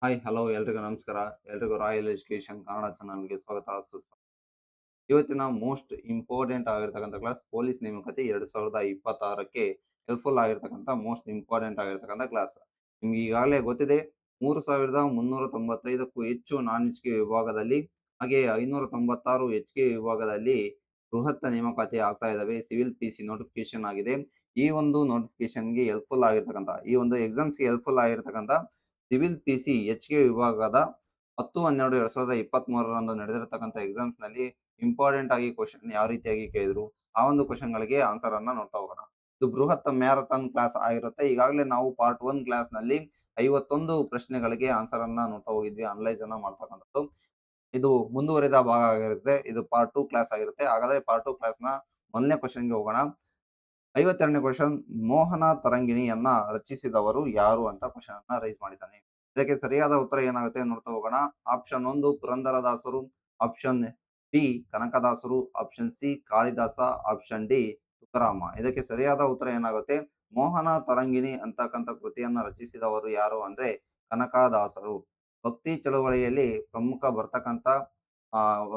Hi hello ಎಲ್ರಿಗೂ ನಮಸ್ಕಾರ. ಎಲ್ರಿಗೂ ರಾಯಲ್ ಎಜುಕೇಶನ್ ಕನ್ನಡ ಚಾನಲ್‌ಗೆ ಸ್ವಾಗತ ಸುಸ್ವಾಗತ. ಇವತ್ತಿನ ಮೋಸ್ಟ್ ಇಂಪಾರ್ಟೆಂಟ್ ಆಗಿರ್ತಕ್ಕಂಥ ಕ್ಲಾಸ್ ಪೊಲೀಸ್ ನೇಮಕಾತಿ 2026ಕ್ಕೆ ಹೆಲ್ಪ್‌ಫುಲ್ ಆಗಿರ್ತಕ್ಕಂಥ ಮೋಸ್ಟ್ ಇಂಪಾರ್ಟೆಂಟ್ ಆಗಿರ್ತಕ್ಕಂಥ ಕ್ಲಾಸ್. ನಿಮ್ಗೆ ಈಗಾಗಲೇ ಗೊತ್ತಿದೆ 3,395ಕ್ಕೂ ಹೆಚ್ಚು ನಾನ್ ಎಚ್‌ಕೆ ವಿಭಾಗದಲ್ಲಿ ಹಾಗೆ 596 ಎಚ್‌ಕೆ ವಿಭಾಗದಲ್ಲಿ ಬೃಹತ್ ನೇಮಕಾತಿ ಆಗ್ತಾ ಇದ್ದಾವೆ. ಸಿವಿಲ್ ಪಿಸಿ ನೋಟಿಫಿಕೇಶನ್ ಆಗಿದೆ. ಈ ಒಂದು ನೋಟಿಫಿಕೇಶನ್‌ಗೆ ಹೆಲ್ಪ್‌ಫುಲ್ ಆಗಿರ್ತಕ್ಕಂಥ ಈ ಒಂದು ಎಕ್ಸಾಮ್ಸ್‌ಗೆ ಹೆಲ್ಪ್‌ಫುಲ್ ಆಗಿರ್ತಕ್ಕಂಥ ಸಿವಿಲ್ ಪಿಸಿ ಎಚ್‌ಕೆ ವಿಭಾಗದ 10-12-2023ರಂದು ನಡೆದಿರತಕ್ಕಂಥ ಎಕ್ಸಾಮ್ಸ್‌ನಲ್ಲಿ ಇಂಪಾರ್ಟೆಂಟ್ ಆಗಿ ಕ್ವೆಶ್ಚನ್ ಯಾವ ರೀತಿಯಾಗಿ ಕೇಳಿದ್ರು, ಆ ಒಂದು ಕ್ವೆಶ್ಚನ್‌ಗಳಿಗೆ ಆನ್ಸರ್ ಅನ್ನ ನೋಡ್ತಾ ಹೋಗೋಣ. ಇದು ಬೃಹತ್ ಮ್ಯಾರಥಾನ್ ಕ್ಲಾಸ್ ಆಗಿರುತ್ತೆ. ಈಗಾಗಲೇ ನಾವು ಪಾರ್ಟ್ 1 ಕ್ಲಾಸ್‌ನಲ್ಲಿ 51 ಪ್ರಶ್ನೆಗಳಿಗೆ ಆನ್ಸರ್ ಅನ್ನ ನೋಡ್ತಾ ಹೋಗಿದ್ವಿ, ಅನಲೈಸ್ ಅನ್ನ ಮಾಡ್ತಕ್ಕಂಥದ್ದು. ಇದು ಮುಂದುವರಿದ ಭಾಗ ಆಗಿರುತ್ತೆ. ಇದು ಪಾರ್ಟ್ 2 ಕ್ಲಾಸ್ ಆಗಿರುತ್ತೆ. ಹಾಗಾದ್ರೆ ಪಾರ್ಟ್ 2 ಕ್ಲಾಸ್‌ನ ಮೊದಲನೇ ಕ್ವೆಶ್ಚನ್‌ಗೆ ಹೋಗೋಣ. 52ನೇ ಕ್ವೆಶ್ಚನ್, ಮೋಹನ ತರಂಗಿಣಿಯನ್ನ ರಚಿಸಿದವರು ಯಾರು ಅಂತ ಕ್ವೆಶ್ಚನ್ ಅನ್ನ ರೈಸ್ ಮಾಡಿದ್ದಾನೆ. ಇದಕ್ಕೆ ಸರಿಯಾದ ಉತ್ತರ ಏನಾಗುತ್ತೆ ನೋಡ್ತಾ ಹೋಗೋಣ. ಆಪ್ಷನ್ 1 ಪುರಂದರದಾಸರು, ಆಪ್ಷನ್ ಬಿ ಕನಕದಾಸರು, option C Kalidasa, option D Tukaram. ಇದಕ್ಕೆ ಸರಿಯಾದ ಉತ್ತರ ಏನಾಗುತ್ತೆ, ಮೋಹನ ತರಂಗಿಣಿ ಅಂತಕ್ಕಂಥ ಕೃತಿಯನ್ನ ರಚಿಸಿದವರು ಯಾರು ಅಂದ್ರೆ ಕನಕದಾಸರು. ಭಕ್ತಿ ಚಳವಳಿಯಲ್ಲಿ ಪ್ರಮುಖ ಬರ್ತಕ್ಕಂಥ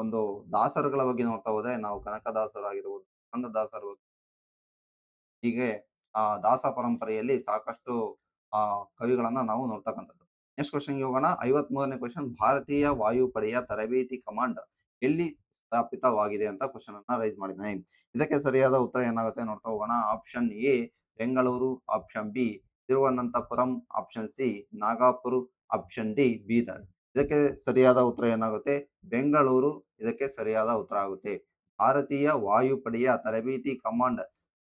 ಒಂದು ದಾಸರುಗಳ ಬಗ್ಗೆ ನೋಡ್ತಾ ಹೋದ್ರೆ ನಾವು ಕನಕದಾಸರಾಗಿರ್ಬೋದು, ಪುರಂದರದಾಸರು, ಹೀಗೆ ದಾಸ ಪರಂಪರೆಯಲ್ಲಿ ಸಾಕಷ್ಟು ಕವಿಗಳನ್ನ ನಾವು ನೋಡ್ತಕ್ಕಂಥದ್ದು. ನೆಕ್ಸ್ಟ್ ಕ್ವೆಶ್ಚನ್‌ಗೆ ಹೋಗೋಣ. 53ನೇ ಕ್ವೆಶ್ಚನ್, ಭಾರತೀಯ ವಾಯುಪಡೆಯ ತರಬೇತಿ ಕಮಾಂಡ್ ಎಲ್ಲಿ ಸ್ಥಾಪಿತವಾಗಿದೆ ಅಂತ ಕ್ವೆಶ್ಚನ್ ಅನ್ನ ರೈಸ್ ಮಾಡಿದ್ದಾನೆ. ಇದಕ್ಕೆ ಸರಿಯಾದ ಉತ್ತರ ಏನಾಗುತ್ತೆ ನೋಡ್ತಾ ಹೋಗೋಣ. Option A Bengaluru, option B Thiruvananthapuram, option C Nagpur, option D Bidar. ಇದಕ್ಕೆ ಸರಿಯಾದ ಉತ್ತರ ಏನಾಗುತ್ತೆ, ಬೆಂಗಳೂರು ಇದಕ್ಕೆ ಸರಿಯಾದ ಉತ್ತರ ಆಗುತ್ತೆ. ಭಾರತೀಯ ವಾಯುಪಡೆಯ ತರಬೇತಿ ಕಮಾಂಡ್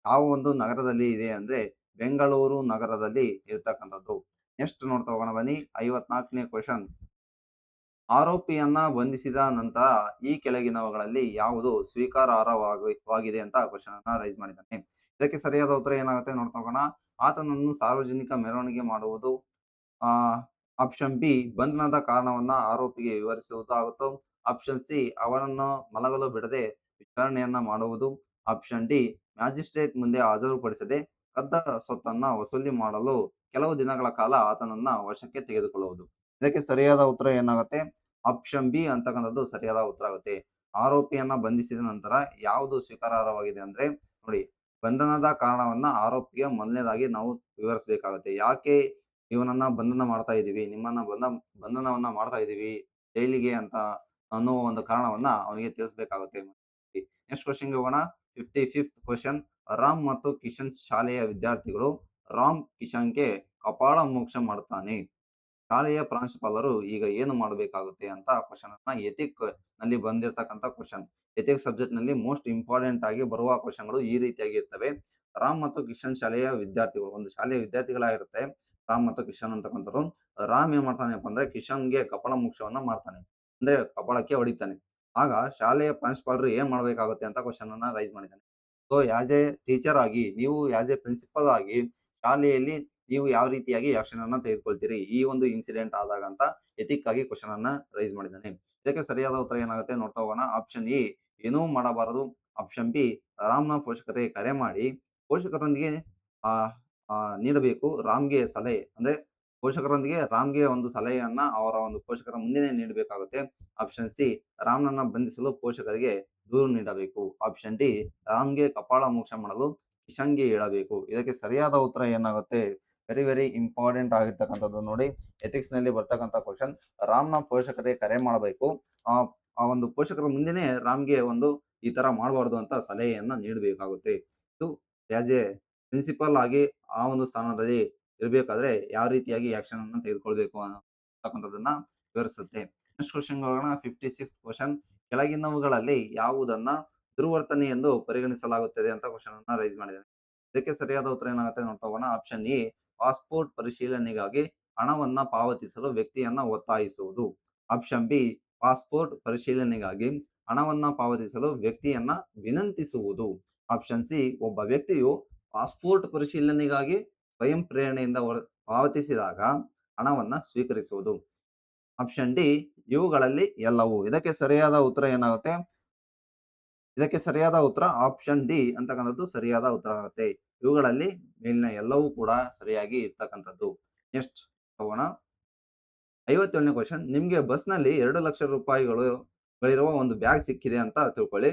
ಯಾವ ಒಂದು ನಗರದಲ್ಲಿ ಇದೆ ಅಂದ್ರೆ ಬೆಂಗಳೂರು ನಗರದಲ್ಲಿ ಇರ್ತಕ್ಕಂಥದ್ದು. ನೆಕ್ಸ್ಟ್ ನೋಡ್ತಾ ಹೋಗೋಣ ಬನ್ನಿ. 54ನೇ ಕ್ವೆಶ್ಚನ್, ಆರೋಪಿಯನ್ನ ಬಂಧಿಸಿದ ನಂತರ ಈ ಕೆಳಗಿನವುಗಳಲ್ಲಿ ಯಾವುದು ಸ್ವೀಕಾರಾರ್ಹವಾಗಿದೆ ಅಂತ ಕ್ವೆಶ್ಚನ್ ಅನ್ನ ರೈಸ್ ಮಾಡಿದ್ದಾನೆ. ಇದಕ್ಕೆ ಸರಿಯಾದ ಉತ್ತರ ಏನಾಗುತ್ತೆ ನೋಡ್ತಾ ಹೋಗೋಣ. ಆತನನ್ನು ಸಾರ್ವಜನಿಕ ಮೆರವಣಿಗೆ ಮಾಡುವುದು, ಆ ಆಪ್ಷನ್ ಬಿ ಬಂಧನದ ಕಾರಣವನ್ನ ಆರೋಪಿಗೆ ವಿವರಿಸುವುದಾಗುತ್ತೋ, ಆಪ್ಷನ್ ಸಿ ಅವನನ್ನು ಮಲಗಲು ಬಿಡದೆ ವಿಚಾರಣೆಯನ್ನ ಮಾಡುವುದು, ಆಪ್ಷನ್ ಡಿ ಮ್ಯಾಜಿಸ್ಟ್ರೇಟ್ ಮುಂದೆ ಹಾಜರುಪಡಿಸದೆ ಕದ್ದ ಸೊತ್ತನ್ನ ವಸೂಲಿ ಮಾಡಲು ಕೆಲವು ದಿನಗಳ ಕಾಲ ಆತನನ್ನ ವಶಕ್ಕೆ ತೆಗೆದುಕೊಳ್ಳುವುದು. ಇದಕ್ಕೆ ಸರಿಯಾದ ಉತ್ತರ ಏನಾಗುತ್ತೆ, ಆಪ್ಷನ್ ಬಿ ಅಂತಕ್ಕಂಥದ್ದು ಸರಿಯಾದ ಉತ್ತರ ಆಗುತ್ತೆ. ಆರೋಪಿಯನ್ನ ಬಂಧಿಸಿದ ನಂತರ ಯಾವುದು ಸ್ವೀಕಾರಾರ್ಹವಾಗಿದೆ ಅಂದ್ರೆ ನೋಡಿ, ಬಂಧನದ ಕಾರಣವನ್ನ ಆರೋಪಿಗೆ ಮೊದಲನೇದಾಗಿ ನಾವು ವಿವರಿಸಬೇಕಾಗುತ್ತೆ. ಯಾಕೆ ಇವನನ್ನ ಬಂಧನ ಮಾಡ್ತಾ ಇದೀವಿ, ನಿಮ್ಮನ್ನ ಬಂಧನವನ್ನ ಮಾಡ್ತಾ ಇದೀವಿ ಜೈಲಿಗೆ ಅಂತ ಅನ್ನೋ ಒಂದು ಕಾರಣವನ್ನ ಅವನಿಗೆ ತಿಳಿಸಬೇಕಾಗುತ್ತೆ. ನೆಕ್ಸ್ಟ್ ಕ್ವೆಶ್ಚನ್‌ಗೆ ಹೋಗೋಣ. 55th ಕ್ವೆಶ್ಚನ್, ರಾಮ್ ಮತ್ತು ಕಿಶನ್ ಶಾಲೆಯ ವಿದ್ಯಾರ್ಥಿಗಳು ರಾಮ್ ಕಿಶನ್‌ಗೆ ಕಪಾಳ ಮೋಕ್ಷ ಮಾಡುತ್ತಾನೆ. ಶಾಲೆಯ ಪ್ರಾಂಶುಪಾಲರು ಈಗ ಏನು ಮಾಡಬೇಕಾಗುತ್ತೆ ಅಂತ ಕ್ವೆಶ್ಚನ್ ಅನ್ನ ಎಥಿಕ್ ನಲ್ಲಿ ಬಂದಿರತಕ್ಕಂಥ ಕ್ವೆಶ್ಚನ್. ಎಥಿಕ್ಸ್ ಸಬ್ಜೆಕ್ಟ್ ನಲ್ಲಿ ಮೋಸ್ಟ್ ಇಂಪಾರ್ಟೆಂಟ್ ಆಗಿ ಬರುವ ಕ್ವೆಶ್ಚನ್‌ಗಳು ಈ ರೀತಿಯಾಗಿ ಇರ್ತವೆ. ರಾಮ್ ಮತ್ತು ಕಿಶನ್ ಶಾಲೆಯ ವಿದ್ಯಾರ್ಥಿಗಳು, ಒಂದು ಶಾಲೆಯ ವಿದ್ಯಾರ್ಥಿಗಳಾಗಿರುತ್ತೆ ರಾಮ್ ಮತ್ತು ಕಿಶನ್ ಅಂತಕ್ಕಂಥವ್ರು. ರಾಮ್ ಏನ್ ಮಾಡ್ತಾನೆಪ್ಪ ಅಂದ್ರೆ ಕಿಶನ್‌ಗೆ ಕಪಾಳ ಮೋಕ್ಷವನ್ನ ಮಾಡ್ತಾನೆ, ಅಂದ್ರೆ ಕಪಾಳಕ್ಕೆ ಹೊಡಿತಾನೆ. ಆಗ ಶಾಲೆಯ ಪ್ರಾಂಶುಪಾಲರು ಏನ್ ಮಾಡಬೇಕಾಗುತ್ತೆ ಅಂತ ಕ್ವೆಶ್ಚನ್ ಅನ್ನ ರೈಸ್ ಮಾಡಿದ್ದಾನೆ. ಸೊ ಆಸ್ ಎ ಟೀಚರ್ ಆಗಿ ನೀವು, ಆಸ್ ಎ ಪ್ರಿನ್ಸಿಪಲ್ ಆಗಿ ಶಾಲೆಯಲ್ಲಿ ನೀವು ಯಾವ ರೀತಿಯಾಗಿ ಆಕ್ಷನ್ ಅನ್ನ ತೆಗೆದುಕೊಳ್ತೀರಿ ಈ ಒಂದು ಇನ್ಸಿಡೆಂಟ್ ಆದಾಗ ಅಂತ ಎಥಿಕ್ ಆಗಿ ಕ್ವೆಶ್ಚನ್ ಅನ್ನ ರೈಸ್ ಮಾಡಿದ್ದಾನೆ. ಇದಕ್ಕೆ ಸರಿಯಾದ ಉತ್ತರ ಏನಾಗುತ್ತೆ ನೋಡ್ತಾ ಹೋಗೋಣ. ಆಪ್ಷನ್ ಎ ಏನೂ ಮಾಡಬಾರದು, ಆಪ್ಷನ್ ಬಿ ರಾಮ್‌ನ ಪೋಷಕರಿಗೆ ಕರೆ ಮಾಡಿ ಪೋಷಕರೊಂದಿಗೆ ಆ ನೀಡಬೇಕು ರಾಮ್‌ಗೆ ಸಲಹೆ, ಅಂದ್ರೆ ಪೋಷಕರೊಂದಿಗೆ ರಾಮ್‌ಗೆ ಒಂದು ಸಲಹೆಯನ್ನ ಅವರ ಒಂದು ಪೋಷಕರ ಮುಂದೆನೇ ನೀಡಬೇಕಾಗುತ್ತೆ. ಆಪ್ಷನ್ ಸಿ ರಾಮ್‌ನನ್ನ ಬಂಧಿಸಲು ಪೋಷಕರಿಗೆ ದೂರು ನೀಡಬೇಕು. ಆಪ್ಷನ್ ಡಿ ರಾಮ್‌ಗೆ ಕಪಾಳ ಮೋಕ್ಷ ಮಾಡಲು ಕಿಶನ್‌ಗೆ ಹೇಳಬೇಕು. ಇದಕ್ಕೆ ಸರಿಯಾದ ಉತ್ತರ ಏನಾಗುತ್ತೆ, ವೆರಿ ವೆರಿ ಇಂಪಾರ್ಟೆಂಟ್ ಆಗಿರ್ತಕ್ಕಂಥದ್ದು ನೋಡಿ. ಎಥಿಕ್ಸ್ ನಲ್ಲಿ ಬರ್ತಕ್ಕಂಥ ಕ್ವಶನ್, ರಾಮ್‌ನ ಪೋಷಕರಿಗೆ ಕರೆ ಮಾಡಬೇಕು. ಆ ಆ ಒಂದು ಪೋಷಕರ ಮುಂದೆನೇ ರಾಮ್‌ಗೆ ಒಂದು ಈ ತರ ಮಾಡಬಾರ್ದು ಅಂತ ಸಲಹೆಯನ್ನ ನೀಡಬೇಕಾಗುತ್ತೆ. ಇದು ಆಸ್ ಎ ಪ್ರಿನ್ಸಿಪಲ್ ಆಗಿ ಆ ಒಂದು ಸ್ಥಾನದಲ್ಲಿ ಇರಬೇಕಾದ್ರೆ ಯಾವ ರೀತಿಯಾಗಿ ಆಕ್ಷನ್ ಅನ್ನ ತೆಗೆದುಕೊಳ್ಬೇಕು ಅಂತಕ್ಕಂಥದ್ದನ್ನ ವಿವರಿಸುತ್ತೆ. ನೆಕ್ಸ್ಟ್ ಕ್ವಶನ್ ಹೋಗೋಣ. 56th ಕ್ವಶನ್, ಕೆಳಗಿನವುಗಳಲ್ಲಿ ಯಾವುದನ್ನ ದುರ್ವರ್ತನೆ ಎಂದು ಪರಿಗಣಿಸಲಾಗುತ್ತದೆ ಅಂತ ಕ್ವಶನ್ ಅನ್ನ ರೈಸ್ ಮಾಡಿದ್ದೇನೆ. ಇದಕ್ಕೆ ಸರಿಯಾದ ಉತ್ತರ ಏನಾಗುತ್ತೆ ನೋಡ್ತಾ ಹೋಗೋಣ. ಆಪ್ಷನ್ ಎ ಪಾಸ್ಪೋರ್ಟ್ ಪರಿಶೀಲನೆಗಾಗಿ ಹಣವನ್ನ ಪಾವತಿಸಲು ವ್ಯಕ್ತಿಯನ್ನ ಒತ್ತಾಯಿಸುವುದು. ಆಪ್ಷನ್ ಬಿ ಪಾಸ್ಪೋರ್ಟ್ ಪರಿಶೀಲನೆಗಾಗಿ ಹಣವನ್ನ ಪಾವತಿಸಲು ವ್ಯಕ್ತಿಯನ್ನ ವಿನಂತಿಸುವುದು. ಆಪ್ಷನ್ ಸಿ ಒಬ್ಬ ವ್ಯಕ್ತಿಯು ಪಾಸ್ಪೋರ್ಟ್ ಪರಿಶೀಲನೆಗಾಗಿ ಸ್ವಯಂ ಪ್ರೇರಣೆಯಿಂದ ಪಾವತಿಸಿದಾಗ ಹಣವನ್ನ ಸ್ವೀಕರಿಸುವುದು. ಆಪ್ಷನ್ ಡಿ ಇವುಗಳಲ್ಲಿ ಎಲ್ಲವೂ. ಇದಕ್ಕೆ ಸರಿಯಾದ ಉತ್ತರ ಏನಾಗುತ್ತೆ, ಇದಕ್ಕೆ ಸರಿಯಾದ ಉತ್ತರ ಆಪ್ಷನ್ ಡಿ ಅಂತಕ್ಕಂಥದ್ದು ಸರಿಯಾದ ಉತ್ತರ ಆಗುತ್ತೆ. ಇವುಗಳಲ್ಲಿ ಮೇಲಿನ ಎಲ್ಲವೂ ಕೂಡ ಸರಿಯಾಗಿ ಇರ್ತಕ್ಕಂಥದ್ದು. ನೆಕ್ಸ್ಟ್ ತಗೋಣ. 57ನೇ ಕ್ವೆಷನ್ ನಿಮ್ಗೆ ಬಸ್‌ನಲ್ಲಿ ₹2,00,000 ಗಳಿರುವ ಒಂದು ಬ್ಯಾಗ್ ಸಿಕ್ಕಿದೆ ಅಂತ ತಿಳ್ಕೊಳ್ಳಿ.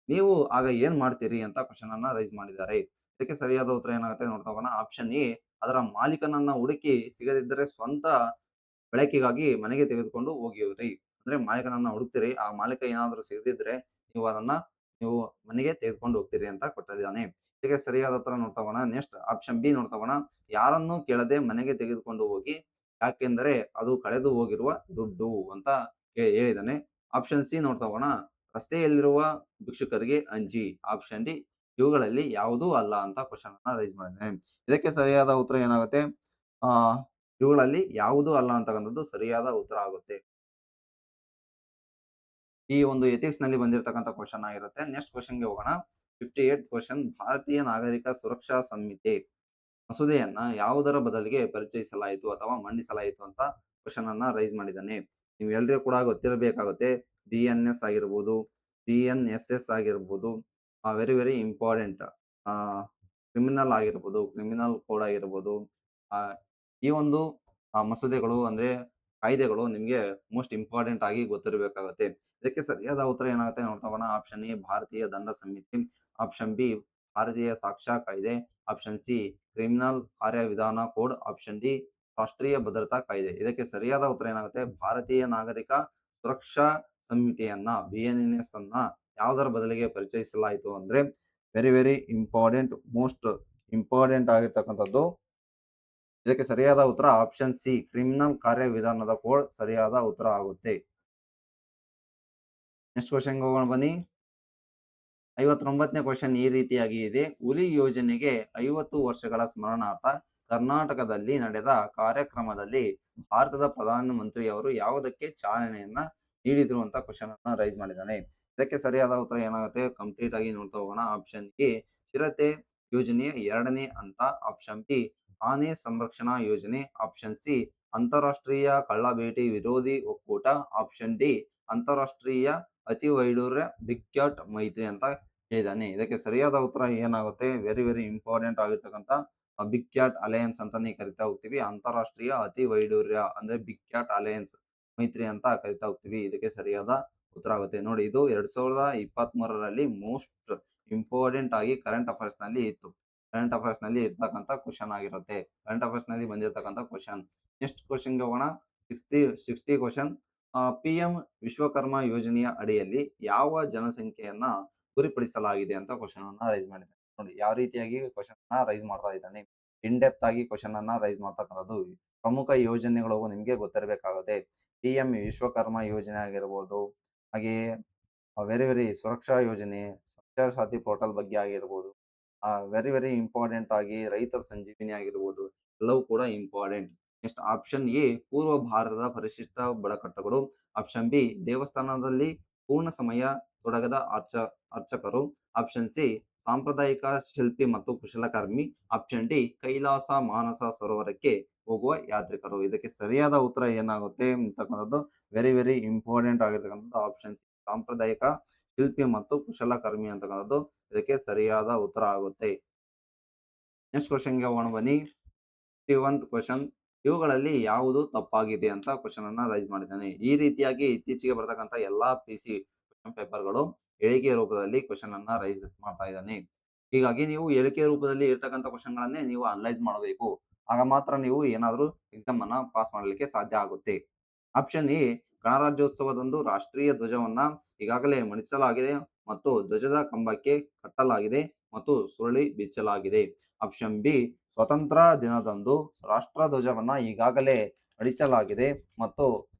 ನೀವು ಆಗ ಏನ್ ಮಾಡ್ತೀರಿ ಅಂತ ಕ್ವೆಷನ್ ಅನ್ನ ರೈಸ್ ಮಾಡಿದ್ದಾರೆ. ಇದಕ್ಕೆ ಸರಿಯಾದ ಉತ್ತರ ಏನಾಗುತ್ತೆ ನೋಡ್ತಾ ಹೋಗೋಣ. ಆಪ್ಷನ್ ಎ ಅದರ ಮಾಲೀಕನನ್ನ ಹುಡುಕಿ ಸಿಗದಿದ್ದರೆ ಸ್ವಂತ ಬಳಕೆಗಾಗಿ ಮನೆಗೆ ತೆಗೆದುಕೊಂಡು ಹೋಗಿವ್ರಿ. ಅಂದ್ರೆ ಮಾಲೀಕನನ್ನ ಹುಡುಕ್ತೀರಿ. ಆ ಮಾಲೀಕ ಏನಾದ್ರು ಸಿಗದಿದ್ರೆ ನೀವು ಅದನ್ನ ನೀವು ಮನೆಗೆ ತೆಗೆದುಕೊಂಡು ಹೋಗ್ತೀರಿ ಅಂತ ಕೊಟ್ಟಿದ್ದಾನೆ. ಇದಕ್ಕೆ ಸರಿಯಾದ ಉತ್ತರ ನೋಡ್ತಾ ಹೋಗೋಣ. ನೆಕ್ಸ್ಟ್ ಆಪ್ಷನ್ ಬಿ ನೋಡ್ತಾ ಹೋಗೋಣ. ಯಾರನ್ನೂ ಕೇಳದೆ ಮನೆಗೆ ತೆಗೆದುಕೊಂಡು ಹೋಗಿ ಯಾಕೆಂದರೆ ಅದು ಕಳೆದು ಹೋಗಿರುವ ದುಡ್ಡು ಅಂತ ಹೇಳಿದ್ದಾನೆ. ಆಪ್ಷನ್ ಸಿ ನೋಡ್ತಾ ಹೋಗೋಣ. ರಸ್ತೆಯಲ್ಲಿರುವ ಭಿಕ್ಷುಕರಿಗೆ ಅಂಜಿ. ಆಪ್ಷನ್ ಡಿ ಇವುಗಳಲ್ಲಿ ಯಾವುದೂ ಅಲ್ಲ ಅಂತ ಕ್ವೆಷನ್ ಅನ್ನ ರೈಸ್ ಮಾಡಿದ್ದಾನೆ. ಇದಕ್ಕೆ ಸರಿಯಾದ ಉತ್ತರ ಏನಾಗುತ್ತೆ? ಆ ಇವುಗಳಲ್ಲಿ ಯಾವುದೂ ಅಲ್ಲ ಅಂತಕ್ಕಂಥದ್ದು ಸರಿಯಾದ ಉತ್ತರ ಆಗುತ್ತೆ. ಈ ಒಂದು ಎಥಿಕ್ಸ್‌ನಲ್ಲಿ ಬಂದಿರತಕ್ಕಂಥ ಕ್ವೆಷನ್ ಆಗಿರುತ್ತೆ. ನೆಕ್ಸ್ಟ್ ಕ್ವೆಷನ್‌ಗೆ ಹೋಗೋಣ. 58th ಕ್ವೆಷನ್ ಭಾರತೀಯ ನಾಗರಿಕ ಸುರಕ್ಷಾ ಸಂಹಿತೆ ಮಸೂದೆಯನ್ನ ಯಾವುದರ ಬದಲಿಗೆ ಪರಿಚಯಿಸಲಾಯಿತು ಅಥವಾ ಮಂಡಿಸಲಾಯಿತು ಅಂತ ಕ್ವೆಷನ್ ಅನ್ನ ರೈಸ್ ಮಾಡಿದ್ದಾನೆ. ನೀವು ಎಲ್ರಿಗೂ ಕೂಡ ಗೊತ್ತಿರಬೇಕಾಗುತ್ತೆ. ಬಿಎನ್ಎಸ್ ಆಗಿರ್ಬೋದು, ಬಿಎನ್ಎಸ್ಎಸ್ ಆಗಿರ್ಬೋದು, ವೆರಿ ವೆರಿ ಇಂಪಾರ್ಟೆಂಟ್. ಆ ಕ್ರಿಮಿನಲ್ ಆಗಿರ್ಬೋದು, ಕ್ರಿಮಿನಲ್ ಕೋಡ್ ಆಗಿರ್ಬೋದು. ಆ ಈ ಒಂದು ಮಸೂದೆಗಳು ಅಂದ್ರೆ ಕಾಯ್ದೆಗಳು ನಿಮ್ಗೆ ಮೋಸ್ಟ್ ಇಂಪಾರ್ಟೆಂಟ್ ಆಗಿ ಗೊತ್ತಿರಬೇಕಾಗುತ್ತೆ. ಇದಕ್ಕೆ ಸರಿಯಾದ ಉತ್ತರ ಏನಾಗುತ್ತೆ ನೋಡ್ತಾ ಹೋಗೋಣ. ಆಪ್ಷನ್ ಎ ಭಾರತೀಯ ದಂಡ ಸಂಹಿತೆ, ಆಪ್ಷನ್ ಬಿ ಭಾರತೀಯ ಸಾಕ್ಷ್ಯ ಕಾಯ್ದೆ, ಆಪ್ಷನ್ ಸಿ ಕ್ರಿಮಿನಲ್ ಕಾರ್ಯವಿಧಾನ ಕೋಡ್, ಆಪ್ಷನ್ ಡಿ ರಾಷ್ಟ್ರೀಯ ಭದ್ರತಾ ಕಾಯ್ದೆ. ಇದಕ್ಕೆ ಸರಿಯಾದ ಉತ್ತರ ಏನಾಗುತ್ತೆ? ಭಾರತೀಯ ನಾಗರಿಕ ಸುರಕ್ಷಾ ಸಂಹಿತೆಯನ್ನ ಬಿಎನ್ಎಸ್ ಅನ್ನ ಯಾವುದರ ಬದಲಿಗೆ ಪರಿಚಯಿಸಲಾಯಿತು ಅಂದ್ರೆ very very important, most important ಆಗಿರ್ತಕ್ಕಂಥದ್ದು. ಇದಕ್ಕೆ ಸರಿಯಾದ ಉತ್ತರ ಆಪ್ಷನ್ ಸಿ ಕ್ರಿಮಿನಲ್ ಕಾರ್ಯವಿಧಾನದ ಕೋಡ್ ಸರಿಯಾದ ಉತ್ತರ ಆಗುತ್ತೆ. ನೆಕ್ಸ್ಟ್ ಕ್ವೆಶ್ಚನ್‌ಗೆ ಹೋಗೋಣ ಬನ್ನಿ. 59ನೇ ಕ್ವೆಶ್ಚನ್ ಈ ರೀತಿಯಾಗಿ ಇದೆ. ಹುಲಿ ಯೋಜನೆಗೆ 50 ವರ್ಷಗಳ ಸ್ಮರಣಾರ್ಥ ಕರ್ನಾಟಕದಲ್ಲಿ ನಡೆದ ಕಾರ್ಯಕ್ರಮದಲ್ಲಿ ಭಾರತದ ಪ್ರಧಾನಮಂತ್ರಿಯವರು ಯಾವುದಕ್ಕೆ ಚಾಲನೆಯನ್ನ ನೀಡಿದ್ರು ಅಂತ ಕ್ವೆಶ್ಚನ್ ಅನ್ನ ರೈಸ್ ಮಾಡಿದ್ದಾನೆ. ಇದಕ್ಕೆ ಸರಿಯಾದ ಉತ್ತರ ಏನಾಗುತ್ತೆ? ಕಂಪ್ಲೀಟ್ ಆಗಿ ನೋಡ್ತಾ ಹೋಗೋಣ. ಆಪ್ಷನ್ ಎ ಚಿರತೆ ಯೋಜನೆಯ 2ನೇ ಹಂತ, ಆಪ್ಷನ್ ಬಿ ಆನೆ ಸಂರಕ್ಷಣಾ ಯೋಜನೆ, ಆಪ್ಷನ್ ಸಿ ಅಂತಾರಾಷ್ಟ್ರೀಯ ಕಳ್ಳಬೇಟೆ ವಿರೋಧಿ ಒಕ್ಕೂಟ, ಆಪ್ಷನ್ ಡಿ ಅಂತಾರಾಷ್ಟ್ರೀಯ ಅತಿ ವೈಡೂರ್ಯ ಬಿಗ್ ಕ್ಯಾಟ್ ಮೈತ್ರಿ ಅಂತ ಹೇಳಿದ್ದಾನೆ. ಇದಕ್ಕೆ ಸರಿಯಾದ ಉತ್ತರ ಏನಾಗುತ್ತೆ? ವೆರಿ ವೆರಿ ಇಂಪಾರ್ಟೆಂಟ್ ಆಗಿರ್ತಕ್ಕಂಥ ಬಿಗ್ ಕ್ಯಾಟ್ ಅಲಯನ್ಸ್ ಅಂತಾನೆ ಕರಿತಾ ಹೋಗ್ತೀವಿ. ಅಂತಾರಾಷ್ಟ್ರೀಯ ಅತಿ ವೈಡೂರ್ಯ ಅಂದ್ರೆ ಬಿಗ್ ಕ್ಯಾಟ್ ಅಲಯನ್ಸ್ ಮೈತ್ರಿ ಅಂತ ಕರಿತಾ ಹೋಗ್ತೀವಿ. ಇದಕ್ಕೆ ಸರಿಯಾದ ಉತ್ತರ ಆಗುತ್ತೆ. ನೋಡಿ, ಇದು 2023ರಲ್ಲಿ ಮೋಸ್ಟ್ ಇಂಪಾರ್ಟೆಂಟ್ ಆಗಿ ಕರೆಂಟ್ ಅಫೇರ್ಸ್ ನಲ್ಲಿ ಇತ್ತು. ಕರೆಂಟ್ ಅಫೇರ್ಸ್ ನಲ್ಲಿ ಇರ್ತಕ್ಕಂಥ ಕ್ವಶನ್ ಆಗಿರುತ್ತೆ. ಕರೆಂಟ್ ಅಫೇರ್ಸ್ ನಲ್ಲಿ ಬಂದಿರತಕ್ಕಂಥ ಕ್ವಶನ್. ನೆಕ್ಸ್ಟ್ ಕ್ವಶನ್ಗೆ ಹೋಗೋಣ. 60 ಕ್ವಶನ್. ಪಿಎಂ ವಿಶ್ವಕರ್ಮ ಯೋಜನೆಯ ಅಡಿಯಲ್ಲಿ ಯಾವ ಜನಸಂಖ್ಯೆಯನ್ನ ಗುರಿಪಡಿಸಲಾಗಿದೆ ಅಂತ ಕ್ವಶನ್ ಅನ್ನ ರೈಸ್ ಮಾಡಿದ್ದಾನೆ. ನೋಡಿ ಯಾವ ರೀತಿಯಾಗಿ ಕ್ವಶನ್ ಅನ್ನ ರೈಸ್ ಮಾಡ್ತಾ ಇದ್ದಾನೆ. ಇನ್ ಡೆಪ್ತ್ ಆಗಿ ಕ್ವಶನ್ ಅನ್ನ ರೈಸ್ ಮಾಡ್ತಕ್ಕಂಥದ್ದು. ಪ್ರಮುಖ ಯೋಜನೆಗಳು ನಿಮ್ಗೆ ಗೊತ್ತಿರಬೇಕಾಗುತ್ತೆ. ಪಿಎಂ ವಿಶ್ವಕರ್ಮ ಯೋಜನೆ ಆಗಿರ್ಬೋದು, ಹಾಗೆಯೇ ವೆರಿ ವೆರಿ ಸುರಕ್ಷಾ ಯೋಜನೆ, ಸಂಚಾರ ಸಾಥಿ ಪೋರ್ಟಲ್ ಬಗ್ಗೆ ಆಗಿರ್ಬೋದು, ವೆರಿ ವೆರಿ ಇಂಪಾರ್ಟೆಂಟ್ ಆಗಿ ರೈತ ಸಂಜೀವಿನಿ ಆಗಿರ್ಬೋದು, ಎಲ್ಲವೂ ಕೂಡ ಇಂಪಾರ್ಟೆಂಟ್. ನೆಕ್ಸ್ಟ್ ಆಪ್ಷನ್ ಎ ಪೂರ್ವ ಭಾರತದ ಪರಿಶಿಷ್ಟ ಬುಡಕಟ್ಟುಗಳು, ಆಪ್ಷನ್ ಬಿ ದೇವಸ್ಥಾನದಲ್ಲಿ ಪೂರ್ಣ ಸಮಯ ತೊಡಗದ ಅರ್ಚಕರು, ಆಪ್ಷನ್ ಸಿ ಸಾಂಪ್ರದಾಯಿಕ ಶಿಲ್ಪಿ ಮತ್ತು ಕುಶಲಕರ್ಮಿ, ಆಪ್ಷನ್ ಡಿ ಕೈಲಾಸ ಮಾನಸ ಸರೋವರಕ್ಕೆ ಹೋಗುವ ಯಾತ್ರಿಕರು. ಇದಕ್ಕೆ ಸರಿಯಾದ ಉತ್ತರ ಏನಾಗುತ್ತೆ ಅಂತಕ್ಕಂಥದ್ದು ವೆರಿ ವೆರಿ ಇಂಪಾರ್ಟೆಂಟ್ ಆಗಿರ್ತಕ್ಕಂಥದ್ದು ಆಪ್ಷನ್ ಸಿ ಸಾಂಪ್ರದಾಯಿಕ ಶಿಲ್ಪಿ ಮತ್ತು ಕುಶಲಕರ್ಮಿ ಅಂತಕ್ಕಂಥದ್ದು ಇದಕ್ಕೆ ಸರಿಯಾದ ಉತ್ತರ ಆಗುತ್ತೆ. ನೆಕ್ಸ್ಟ್ ಕ್ವಶನ್ಗೆ ಹೋಗೋಣ ಬನ್ನಿ. 51th ಕ್ವಶನ್ ಇವುಗಳಲ್ಲಿ ಯಾವುದು ತಪ್ಪಾಗಿದೆ ಅಂತ ಕ್ವಶನ್ ಅನ್ನ ರೈಸ್ ಮಾಡಿದ್ದಾನೆ. ಈ ರೀತಿಯಾಗಿ ಇತ್ತೀಚೆಗೆ ಬರ್ತಕ್ಕಂಥ ಎಲ್ಲಾ ಪಿಸಿ ಕ್ವಶನ್ ಪೇಪರ್ಗಳು ಹೇಳಿಕೆ ರೂಪದಲ್ಲಿ ಕ್ವಶನ್ ಅನ್ನ ರೈಸ್ ಮಾಡ್ತಾ ಇದ್ದಾನೆ. ಹೀಗಾಗಿ ನೀವು ಹೇಳಿಕೆ ರೂಪದಲ್ಲಿ ಇರ್ತಕ್ಕಂಥ ಕ್ವಶನ್ ಗಳನ್ನೇ ನೀವು ಅನಲೈಸ್ ಮಾಡಬೇಕು. ಆಗ ಮಾತ್ರ ನೀವು ಏನಾದರೂ ಎಕ್ಸಾಮ್ ಅನ್ನ ಪಾಸ್ ಮಾಡಲಿಕ್ಕೆ ಸಾಧ್ಯ ಆಗುತ್ತೆ. ಆಪ್ಷನ್ ಎ ಗಣರಾಜ್ಯೋತ್ಸವದಂದು ರಾಷ್ಟ್ರೀಯ ಧ್ವಜವನ್ನ ಈಗಾಗಲೇ ಮಡಿಸಲಾಗಿದೆ ಮತ್ತು ಧ್ವಜದ ಕಂಬಕ್ಕೆ ಕಟ್ಟಲಾಗಿದೆ ಮತ್ತು ಸುರುಳಿ ಬಿಚ್ಚಲಾಗಿದೆ. ಆಪ್ಷನ್ ಬಿ ಸ್ವತಂತ್ರ ದಿನದಂದು ರಾಷ್ಟ್ರ ಧ್ವಜವನ್ನ ಈಗಾಗಲೇ ಅಳಿಸಲಾಗಿದೆ ಮತ್ತು